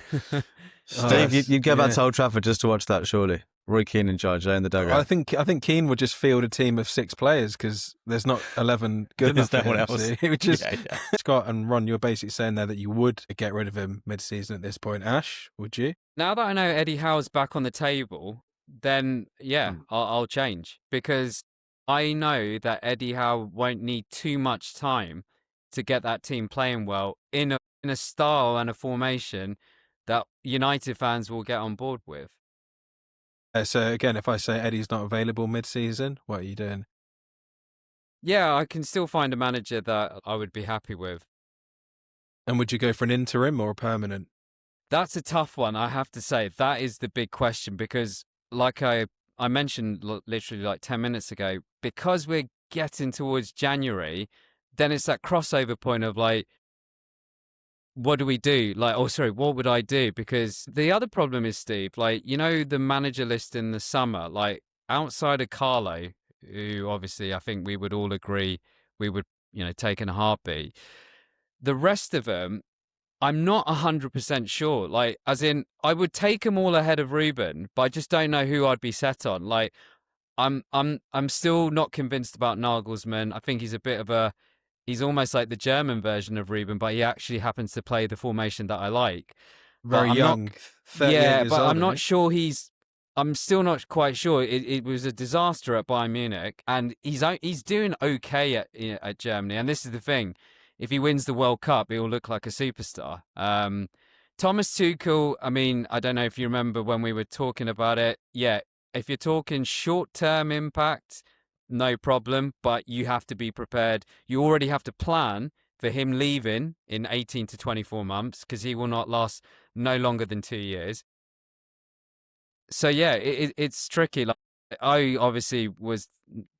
Steve, you'd go back yeah. to Old Trafford just to watch that, surely. Roy Keane in charge, in the dugout. I think Keane would just field a team of 6 players because there's not 11 good There's enough. no for one him, else. so he would just Yeah, yeah. Scott and Ron, you were basically saying there that you would get rid of him mid-season at this point. Ash, would you? Now that I know Eddie Howe's back on the table, then yeah, I'll change because I know that Eddie Howe won't need too much time to get that team playing well in a style and a formation that United fans will get on board with. So again, if I say Eddie's not available mid-season, what are you doing? Yeah, I can still find a manager that I would be happy with. And would you go for an interim or a permanent? That's a tough one, I have to say. That is the big question because, like I mentioned literally like 10 minutes ago, because we're getting towards January, then it's that crossover point of like, what do we do? What would I do? Because the other problem is, Steve, the manager list in the summer, like outside of Carlo, who obviously I think we would all agree we would, take in a heartbeat. The rest of them, I'm not 100% sure. Like, as in, I would take them all ahead of Ruben, but I just don't know who I'd be set on. Like, I'm still not convinced about Nagelsmann. I think he's almost like the German version of Ruben, but he actually happens to play the formation that I like. Very I'm young. 38 Yeah, years but old, I'm not isn't sure I'm still not quite sure. It was a disaster at Bayern Munich, and he's doing okay at Germany. And this is the thing: if he wins the World Cup, he'll look like a superstar. Thomas Tuchel. I mean, I don't know if you remember when we were talking about it. Yeah, if you're talking short-term impact, no problem. But you have to be prepared. You already have to plan for him leaving in 18 to 24 months because he will not last no longer than 2 years. So yeah, it's tricky. Like, I obviously was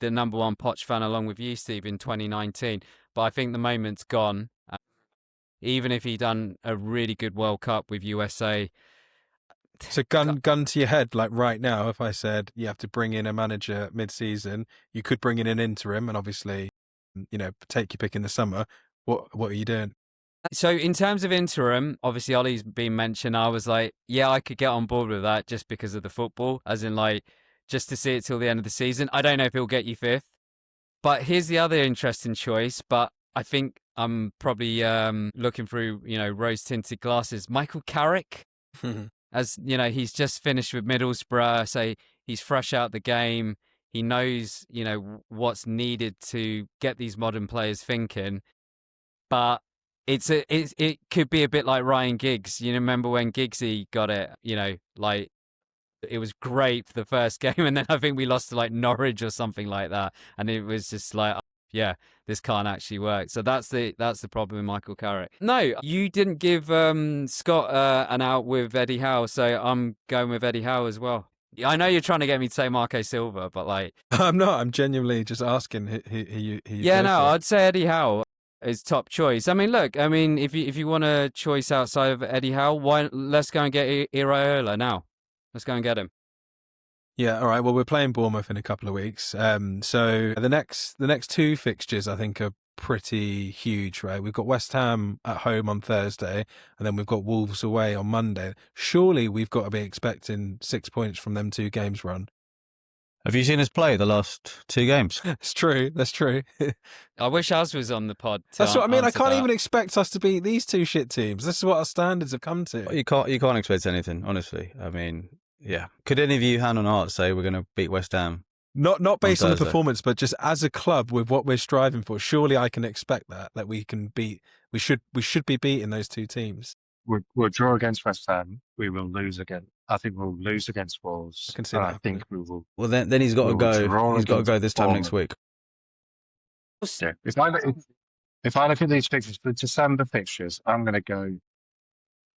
the number one Poch fan along with you, Steve, in 2019. But I think the moment's gone. Even if he done a really good World Cup with USA. So gun to your head, like right now, if I said you have to bring in a manager mid-season, you could bring in an interim and obviously, take your pick in the summer. What are you doing? So in terms of interim, obviously Ollie's been mentioned. I was like, yeah, I could get on board with that just because of the football, as in like just to see it till the end of the season. I don't know if he'll get you 5th. But here's the other interesting choice, but I think I'm probably looking through, rose-tinted glasses. Michael Carrick, as he's just finished with Middlesbrough, so he's fresh out the game. He knows, what's needed to get these modern players thinking. But it could be a bit like Ryan Giggs. You remember when Giggsy got it, It was great for the first game, and then I think we lost to like Norwich or something like that, and it was just like, yeah, this can't actually work. So that's the problem with Michael Carrick. No, you didn't give Scott an out with Eddie Howe, so I'm going with Eddie Howe as well. I know you're trying to get me to say Marco Silva, but like, I'm not. I'm genuinely just asking who you yeah, go no, for. I'd say Eddie Howe is top choice. I mean, look, I mean, if you want a choice outside of Eddie Howe, let's go and get Iraola now. Let's go and get him. Yeah, all right. Well, we're playing Bournemouth in a couple of weeks. So the next two fixtures I think are pretty huge, right? We've got West Ham at home on Thursday, and then we've got Wolves away on Monday. Surely we've got to be expecting 6 points from them two games, Ron. Have you seen us play the last two games? It's true. That's true. I wish Az was on the pod. That's what I mean. I can't even expect us to beat these two shit teams. This is what our standards have come to. Well, you can't expect anything, honestly. I mean, yeah. Could any of you, hand on heart, say we're going to beat West Ham? Not based on the Thursday? performance, but just as a club with what we're striving for. Surely I can expect that we can beat. We should be beating those two teams. We'll draw against West Ham. We will lose again. I think we'll lose against Wolves. I can see and that I think we will. Well, then he's got to We will go. draw He's got to against go this time next week. Yeah. If I look at these fixtures, the December fixtures, I'm going to go.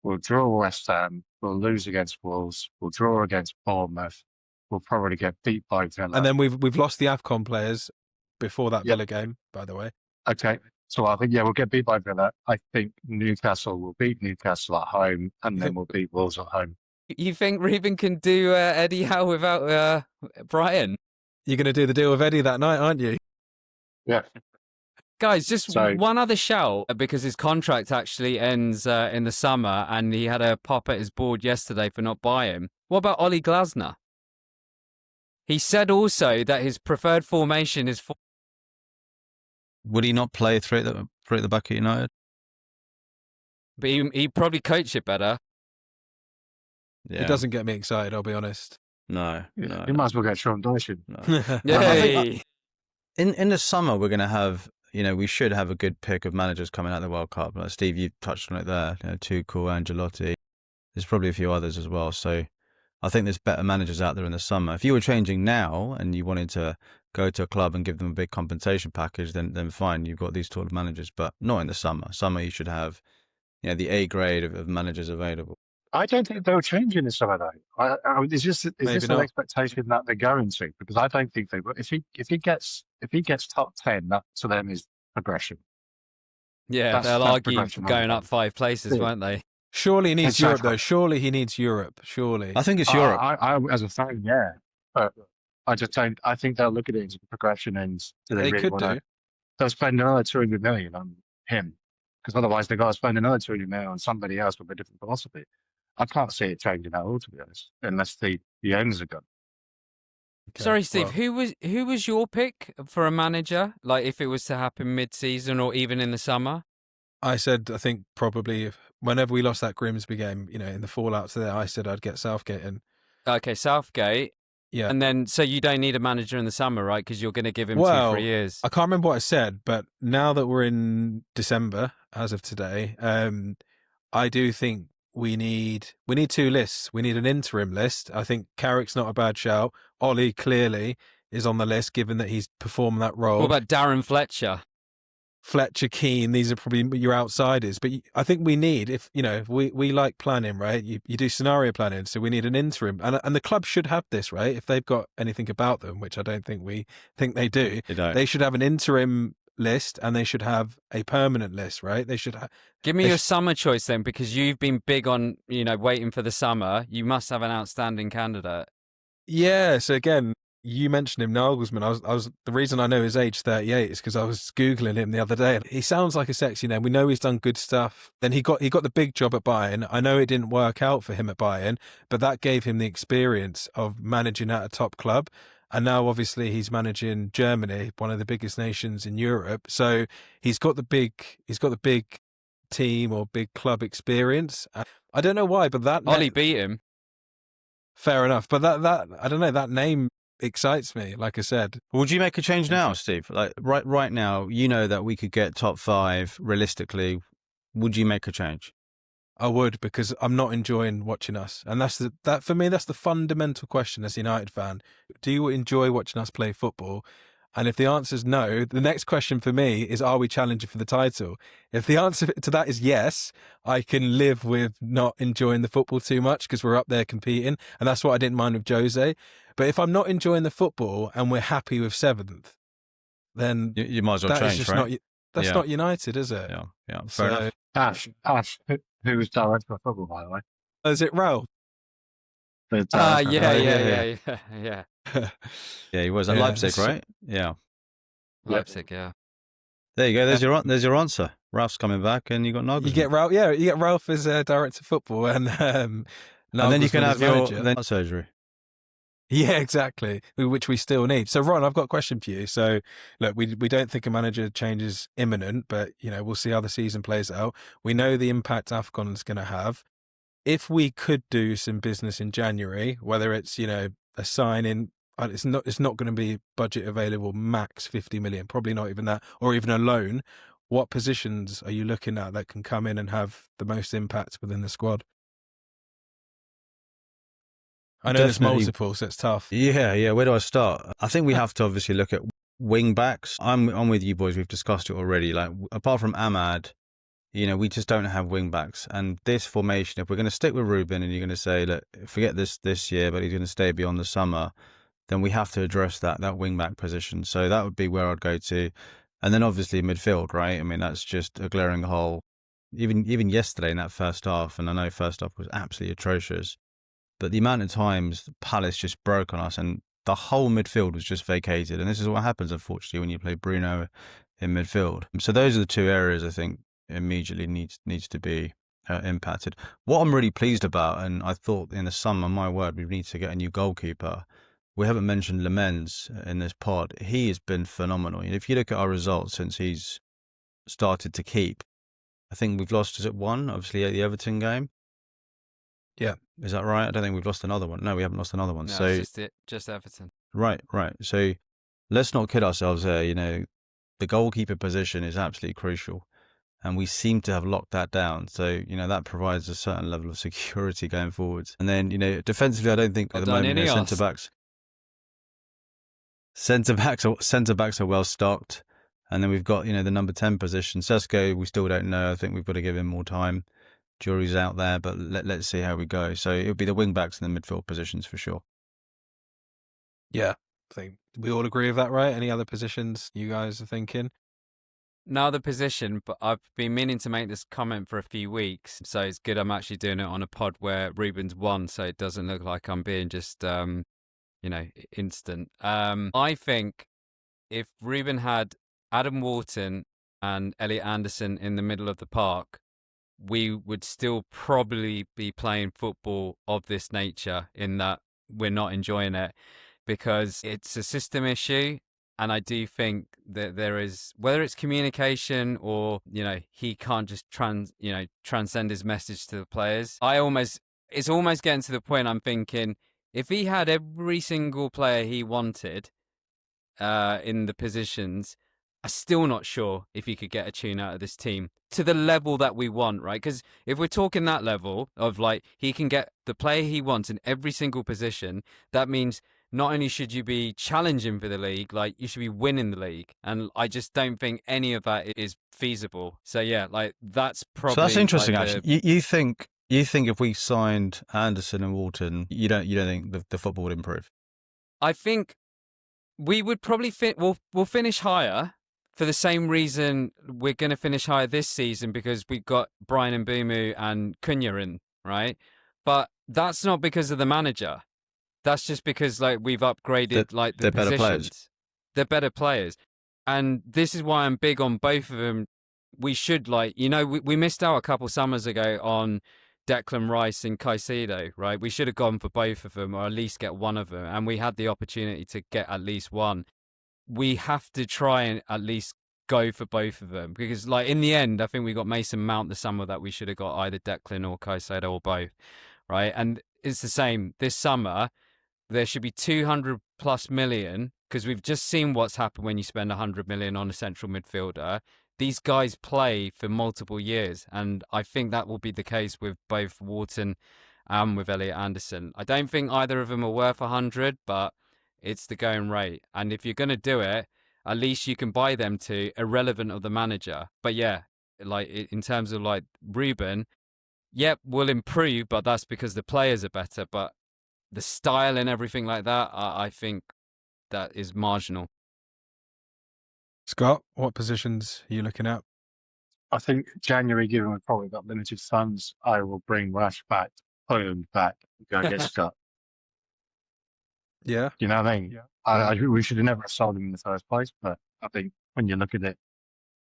We'll draw West Ham. We'll lose against Wolves. We'll draw against Bournemouth. We'll probably get beat by Villa. And then we've lost the AFCON players before that Yep. Villa game, by the way. Okay. So I think, we'll get beat by Villa. I think Newcastle will beat Newcastle at home, and then we'll beat Wolves at home. You think Ruben can do Eddie Howe without Brian? You're going to do the deal with Eddie that night, aren't you? Yeah. Guys, just So- one other shout, because his contract actually ends in the summer, and he had a pop at his board yesterday for not buying. What about Ollie Glasner? He said also that his preferred formation is Would he not play three at the back at United? but he'd probably coach it better. Yeah. It doesn't get me excited, I'll be honest. No, no. You might as well get Sean Dyson. no. Yay! In the summer, we're going to have, we should have a good pick of managers coming out of the World Cup. Like Steve, you touched on it there. Tuchel, Ancelotti. There's probably a few others as well. So I think there's better managers out there in the summer. If you were changing now and you wanted to go to a club and give them a big compensation package, then fine, you've got these sort of managers, but not in the summer. Summer, you should have, the A grade of managers available. I don't think they'll change in the summer, though. Is this Maybe an not. expectation that they're going to? Because I don't think they will. If he gets top 10, that to them is progression. Yeah, That's they'll argue progression, going right? up 5 places, Yeah. won't they? Surely he needs Europe, Exactly. though. Surely he needs Europe. Surely. I think it's Europe. I as a fan, yeah, but I just don't. I think they'll look at it as a progression, and do They really could wanna- do. They'll spend another 200 million on him, because otherwise they've got to spend another 200 million on somebody else with a different philosophy. I can't see it changing at all, to be honest, unless the owners are gone. Okay, Sorry, Steve. well, Who was your pick for a manager? Like, if it was to happen mid-season or even in the summer? I said, I think probably whenever we lost that Grimsby game, in the fallout to there, I said I'd get Southgate in. Okay, Southgate. Yeah. And then, so you don't need a manager in the summer, right? Because you're going to give him Well, 2-3 years. I can't remember what I said, but now that we're in December, as of today, I do think we need 2 lists. We need an interim list. I think Carrick's not a bad shout. Ollie clearly is on the list, given that he's performed that role. What about Darren Fletcher? Fletcher, Keane, these are probably your outsiders. But I think we need, if we like planning, right? You do scenario planning, so we need an interim, and the club should have this, right? If they've got anything about them, which I don't think we think they do, You don't. they should have an interim list and they should have a permanent list, right? They should. Give me They your sh- summer choice then, because you've been big on, waiting for the summer. You must have an outstanding candidate. Yeah. So again, you mentioned him, Nagelsmann. I was the reason I know his age 38 is because I was googling him the other day. He sounds like a sexy name. We know he's done good stuff. Then he got the big job at Bayern. I know it didn't work out for him at Bayern, but that gave him the experience of managing at a top club. And now obviously he's managing Germany, one of the biggest nations in Europe. So he's got the big team or big club experience. I don't know why, but that Ollie beat him. fair enough. But that I don't know, that name excites me, like I said. Would you make a change now, Steve? Like right now, that we could get top 5 realistically. Would you make a change? I would, because I'm not enjoying watching us, and that for me, that's the fundamental question as a United fan. Do you enjoy watching us play football? And if the answer is no, the next question for me is, are we challenging for the title? If the answer to that is yes, I can live with not enjoying the football too much because we're up there competing, and that's what I didn't mind with Jose. But if I'm not enjoying the football and we're happy with 7th, then You might as well that is change, just right? not that's not United, is it? Yeah. Fair enough. Ash, who was director of football, by the way? Is it Ralph? The Ah, director of yeah. Yeah, he was at Yeah, Leipzig, so- right? Yeah. Leipzig, yeah. There you go. There's your answer. Ralph's coming back, and you got Nagelsmann. You get Ralph. Yeah, you get Ralph as director of football, and and then you can Nagelsmann have as your manager. surgery. Yeah, exactly. Which we still need. So, Ron, I've got a question for you. So, look, we don't think a manager change is imminent, but we'll see how the season plays out. We know the impact AFCON is going to have. If we could do some business in January, whether it's a sign in, it's not going to be budget available, max 50 million, probably not even that, or even a loan. What positions are you looking at that can come in and have the most impact within the squad? I know there's Definitely. multiple, so it's tough. Yeah. Where do I start? I think we have to obviously look at wing backs. I'm with you boys. We've discussed it already. Like, apart from Ahmad, we just don't have wing backs. And this formation, if we're going to stick with Ruben and you're going to say, look, forget this year, but he's going to stay beyond the summer, then we have to address that wing back position. So that would be where I'd go to. And then obviously midfield, right? I mean, that's just a glaring hole. Even yesterday in that first half, and I know first half was absolutely atrocious, but the amount of times Palace just broke on us and the whole midfield was just vacated. And this is what happens, unfortunately, when you play Bruno in midfield. So those are the two areas I think immediately needs to be impacted. What I'm really pleased about, and I thought in the summer, my word, we need to get a new goalkeeper. We haven't mentioned Lemens in this pod. He has been phenomenal. If you look at our results since he's started to keep, I think we've lost, is it one? Obviously, at the Everton game. Yeah. Is that right? I don't think we've lost another one. No, we haven't lost another one. No, So it's just Everton. Right. So let's not kid ourselves there. The goalkeeper position is absolutely crucial, and we seem to have locked that down. So that provides a certain level of security going forwards. And then defensively, I don't think at the moment centre backs are well stocked. And then we've got the number 10 position. Sesko, we still don't know. I think we've got to give him more time. Jury's out there, but let's see how we go. So it'll be the wing backs and the midfield positions for sure. Yeah, I think we all agree with that, right? Any other positions you guys are thinking? No other position, but I've been meaning to make this comment for a few weeks, so it's good I'm actually doing it on a pod where Ruben's won, so it doesn't look like I'm being just, instant. I think if Ruben had Adam Wharton and Elliot Anderson in the middle of the park, we would still probably be playing football of this nature, in that we're not enjoying it because it's a system issue. And I do think that there is, whether it's communication or, he can't just transcend his message to the players. It's almost getting to the point I'm thinking, if he had every single player he wanted in the positions, I'm still not sure if he could get a tune out of this team to the level that we want, right? Because if we're talking that level of he can get the player he wants in every single position, that means not only should you be challenging for the league, you should be winning the league. And I just don't think any of that is feasible. So yeah, that's probably. So that's interesting, actually. You think if we signed Anderson and Walton, you don't think the football would improve? I think we would probably we'll finish higher. For the same reason we're going to finish higher this season, because we've got Brian Mbeumo and Cunha in, right? But that's not because of the manager. That's just because we've upgraded the they're better positions. players. They're better players. And this is why I'm big on both of them. We should we missed out a couple summers ago on Declan Rice and Caicedo, right? We should have gone for both of them, or at least get one of them. And we had the opportunity to get at least one. We have to try and at least go for both of them, because in the end, I think we got Mason Mount the summer that we should have got either Declan or Caicedo or both, right? And it's the same this summer. There should be 200 plus million, because we've just seen what's happened when you spend 100 million on a central midfielder. these guys play for multiple years, and I think that will be the case with both Wharton and with Elliot Anderson. I don't think either of them are worth 100, but it's the going rate. And if you're going to do it, at least you can buy them to irrelevant of the manager. But yeah, like in terms of like Ruben, yep, will improve, but that's because the players are better. But the style and everything like that, I think that is marginal. Scott, what positions are you looking at? I think January, given we've probably got limited funds, I will bring Rash back, Hoyland back, and go get Scott. Yeah. You know what I mean? Yeah. We should have never sold him in the first place, but I think when you look at it,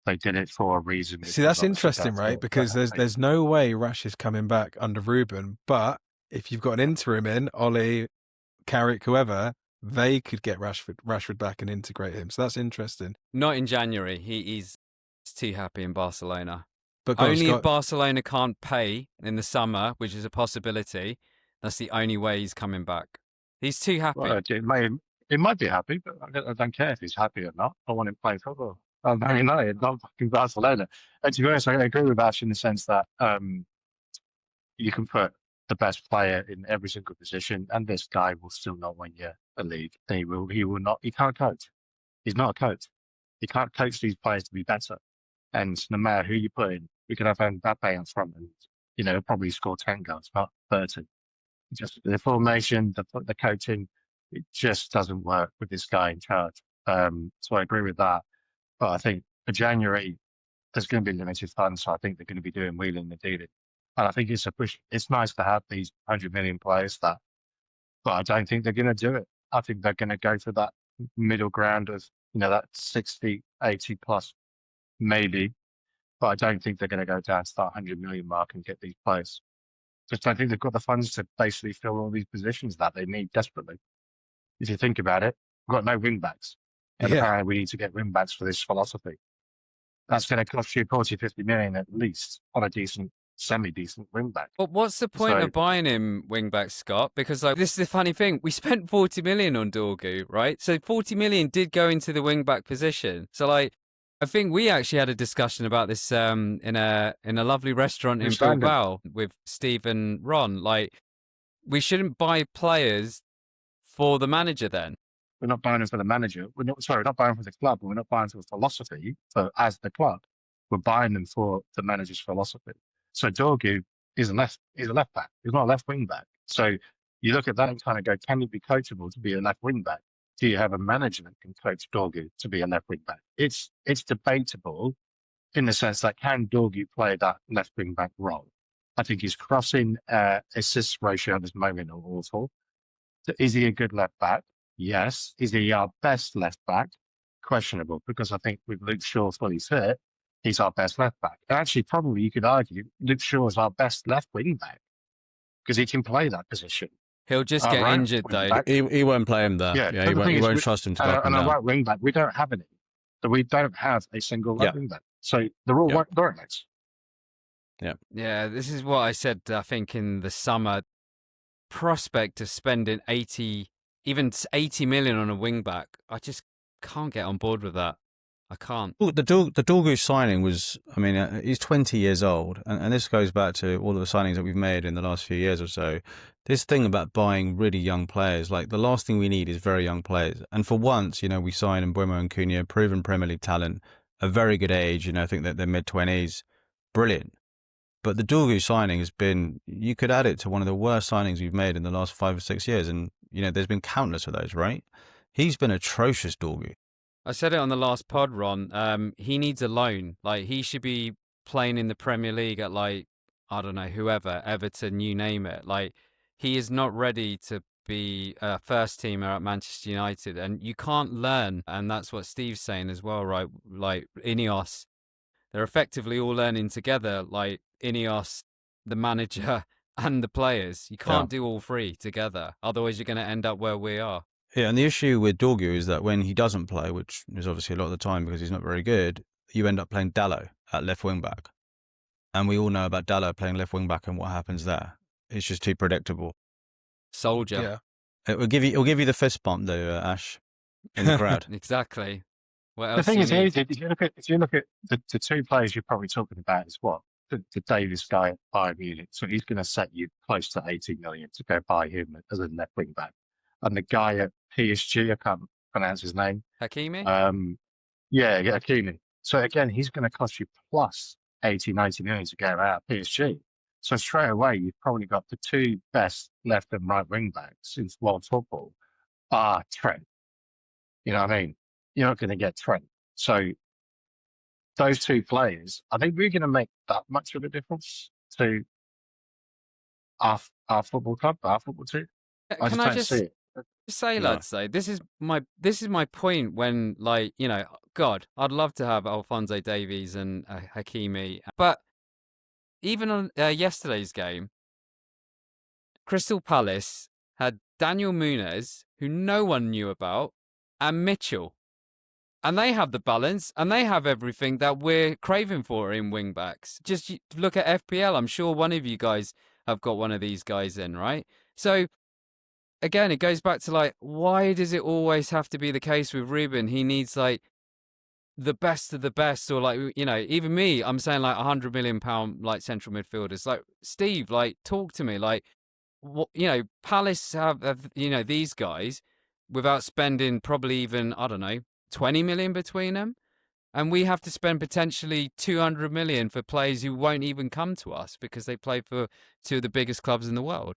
they did it for a reason. See, that's interesting, right? Because there's no way Rash is coming back under Ruben, but if you've got an interim in, Ollie, Carrick, whoever, they could get Rashford back and integrate him. So that's interesting. Not in January. He's too happy in Barcelona. But Only if Barcelona can't pay in the summer, which is a possibility, that's the only way he's coming back. He's too happy. Well, it might be happy, but I don't care if he's happy or not. I want him playing football. I'm Man United, not fucking Barcelona. And to be honest, I agree with Ash in the sense that you can put the best player in every single position, and this guy will still not win you a league. He will not. He can't coach. He's not a coach. He can't coach these players to be better. And no matter who you put in, we could have Mbappe up front, and he'll probably score 10 goals, not 30. Just the formation, the coaching, it just doesn't work with this guy in charge. So I agree with that. But I think for January, there's going to be limited funds, so I think they're going to be doing wheeling and dealing. And I think it's a push. It's nice to have these 100 million players but I don't think they're going to do it. I think they're going to go for that middle ground of, that 60, 80 plus, maybe. But I don't think they're going to go down to that 100 million mark and get these players. Just don't think they've got the funds to basically fill all these positions that they need desperately. If you think about it, we've got no wing backs. And apparently we need to get wing backs for this philosophy. That's going to cost you 40, 50 million at least on a semi-decent wing back. But what's the point of buying him wing back, Scott? Because this is the funny thing. We spent 40 million on Dorgu, right? So 40 million did go into the wing back position. So I think we actually had a discussion about this in a lovely restaurant in Bilbao with Steve and Ron. We shouldn't buy players for the manager then. We're not buying them for the manager. We're not buying them for the club. We're not buying them for philosophy as the club. We're buying them for the manager's philosophy. So Dorgu is a left back. He's not a left wing back. So you look at that and kind of go, can he be coachable to be a left wing back? Do you have a manager that can coach Dorgu to be a left wing back? It's debatable in the sense that can Dorgu play that left wing back role? I think his crossing assist ratio at this moment are awful. So is he a good left back? Yes. Is he our best left back? Questionable, because I think with Luke Shaw fully fit, he's our best left back. Actually, probably you could argue Luke Shaw is our best left wing back because he can play that position. He'll just get injured though. He won't play him there. Yeah, he won't trust him to go up and down. And a right wing back, we don't have any. So we don't have a single right wing back. So they're all right backs. Yeah, this is what I said, I think, in the summer. Prospect of spending 80 million on a wing back, I just can't get on board with that. I can't. The Dorgu signing was, he's 20 years old, and this goes back to all of the signings that we've made in the last few years or so. This thing about buying really young players, the last thing we need is very young players. And for once, we sign Mbeumo and Cunha, proven Premier League talent, a very good age, I think that they're mid-20s, brilliant. But the Dorgu signing has been, you could add it to one of the worst signings we've made in the last 5 or 6 years. And, there's been countless of those, right? He's been atrocious, Dorgu. I said it on the last pod, Ron. He needs a loan. He should be playing in the Premier League at, I don't know, whoever, Everton, you name it. He is not ready to be a first teamer at Manchester United. And you can't learn. And that's what Steve's saying as well, right? Ineos, they're effectively all learning together, Ineos, the manager, and the players. You can't do all three together. Otherwise, you're going to end up where we are. Yeah, and the issue with Dorgu is that when he doesn't play, which is obviously a lot of the time because he's not very good, you end up playing Dalot at left wing back. And we all know about Dalot playing left wing back and what happens there. It's just too predictable. Soldier. Yeah. It'll give you the fist bump though, Ash, in the crowd. Exactly. What The else do thing you is, need? if you look at the two players you're probably talking about is what the Davis guy at Bayern Munich. So he's going to set you close to 80 million to go buy him as a left wing back, and the guy at PSG, I can't pronounce his name. Hakimi? Yeah, Hakimi. So again, he's going to cost you plus 80, 90 million to get out of PSG. So straight away, you've probably got the two best left and right wing backs in world football are Trent. You know what I mean? You're not going to get Trent. So those two players, are they really going to make that much of a difference to our football club, our football team? I Can just I don't just see it. say, No. lads, though, this is my point when, like, you know, God, I'd love to have Alphonso Davies and Hakimi, but even on yesterday's game, Crystal Palace had Daniel Munez, who no one knew about, and Mitchell. And they have the balance and they have everything that we're craving for in wing backs. Just look at FPL. I'm sure one of you guys have got one of these guys in, right? So again, it goes back to like, why does it always have to be the case with Ruben? He needs like the best of the best, or like, you know, even me, I'm saying like £100 million like central midfielders. Like, Steve, like, talk to me. Like, what, you know, Palace have you know, these guys without spending probably even, I don't know, 20 million between them. And we have to spend potentially 200 million for players who won't even come to us because they play for two of the biggest clubs in the world.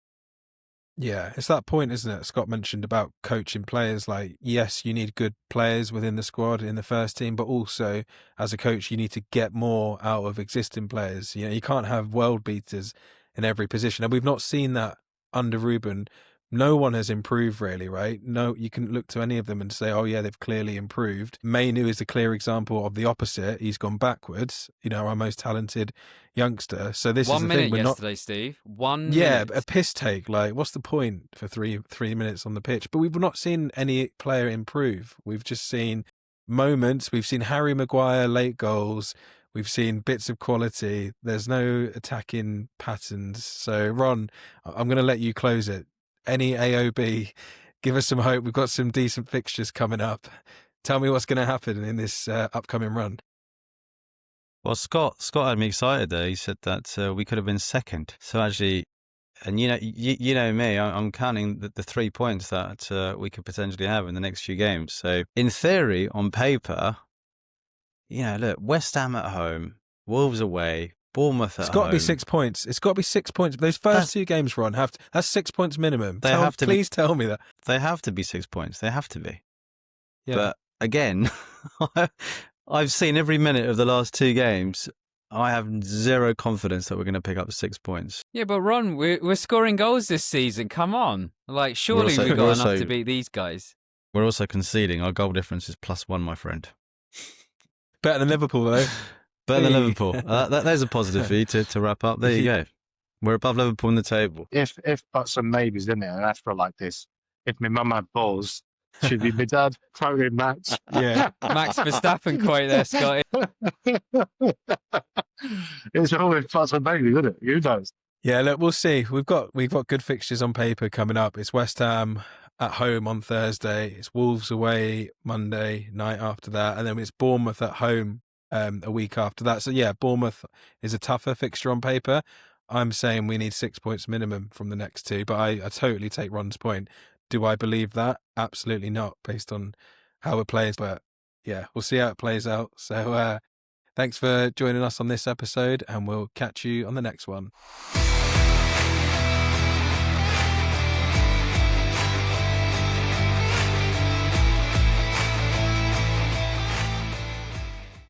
Yeah, it's that point, isn't it? Scott mentioned about coaching players. Like, yes, you need good players within the squad in the first team, but also as a coach, you need to get more out of existing players. You know, you can't have world beaters in every position. And we've not seen that under Ruben. No one has improved really, right? No, you can look to any of them and say, oh yeah, they've clearly improved. Mainu is a clear example of the opposite. He's gone backwards, you know, our most talented youngster. So this is the thing. We're Not yesterday, Steve. 1 yeah, minute. a piss take. Like, what's the point for three minutes on the pitch? But we've not seen any player improve. We've just seen moments. We've seen Harry Maguire late goals. We've seen bits of quality. There's no attacking patterns. So, Ron, I'm going to let you close it. Any AOB, give us some hope. We've got some decent fixtures coming up. Tell me what's going to happen in this upcoming run. Well, Scott had me excited there. He said that we could have been second. So actually, and you know me, I'm counting the 3 points that we could potentially have in the next few games. So in theory, on paper, you know, look, West Ham at home, Wolves away, Bournemouth at home. It's got to be 6 points. It's got to be 6 points. Those first two games, Ron, that's 6 points minimum. Please tell me that. They have to be 6 points. They have to be. Yeah. But again, I've seen every minute of the last two games. I have zero confidence that we're going to pick up 6 points. Yeah, but Ron, we're scoring goals this season. Come on. Like, surely we've got enough to beat these guys. We're also conceding. Our goal difference is +1, my friend. Better than Liverpool, though. Better than Liverpool. There's a positive for you to wrap up. There you go. We're above Liverpool in the table. If but some maybes in there, and after like this, if my mum had balls, she'd be my dad. Probably Max. Yeah, Max Verstappen quote there, Scotty. It's always plus and maybe, isn't it? Who knows? Yeah, look, we'll see. We've got good fixtures on paper coming up. It's West Ham at home on Thursday. It's Wolves away Monday night after that, and then it's Bournemouth at home a week after that. So yeah, Bournemouth is a tougher fixture on paper. I'm saying we need 6 points minimum from the next two, but I totally take Ron's point. Do I believe that? Absolutely not, based on how it plays. But yeah, we'll see how it plays out. So thanks for joining us on this episode, and we'll catch you on the next one.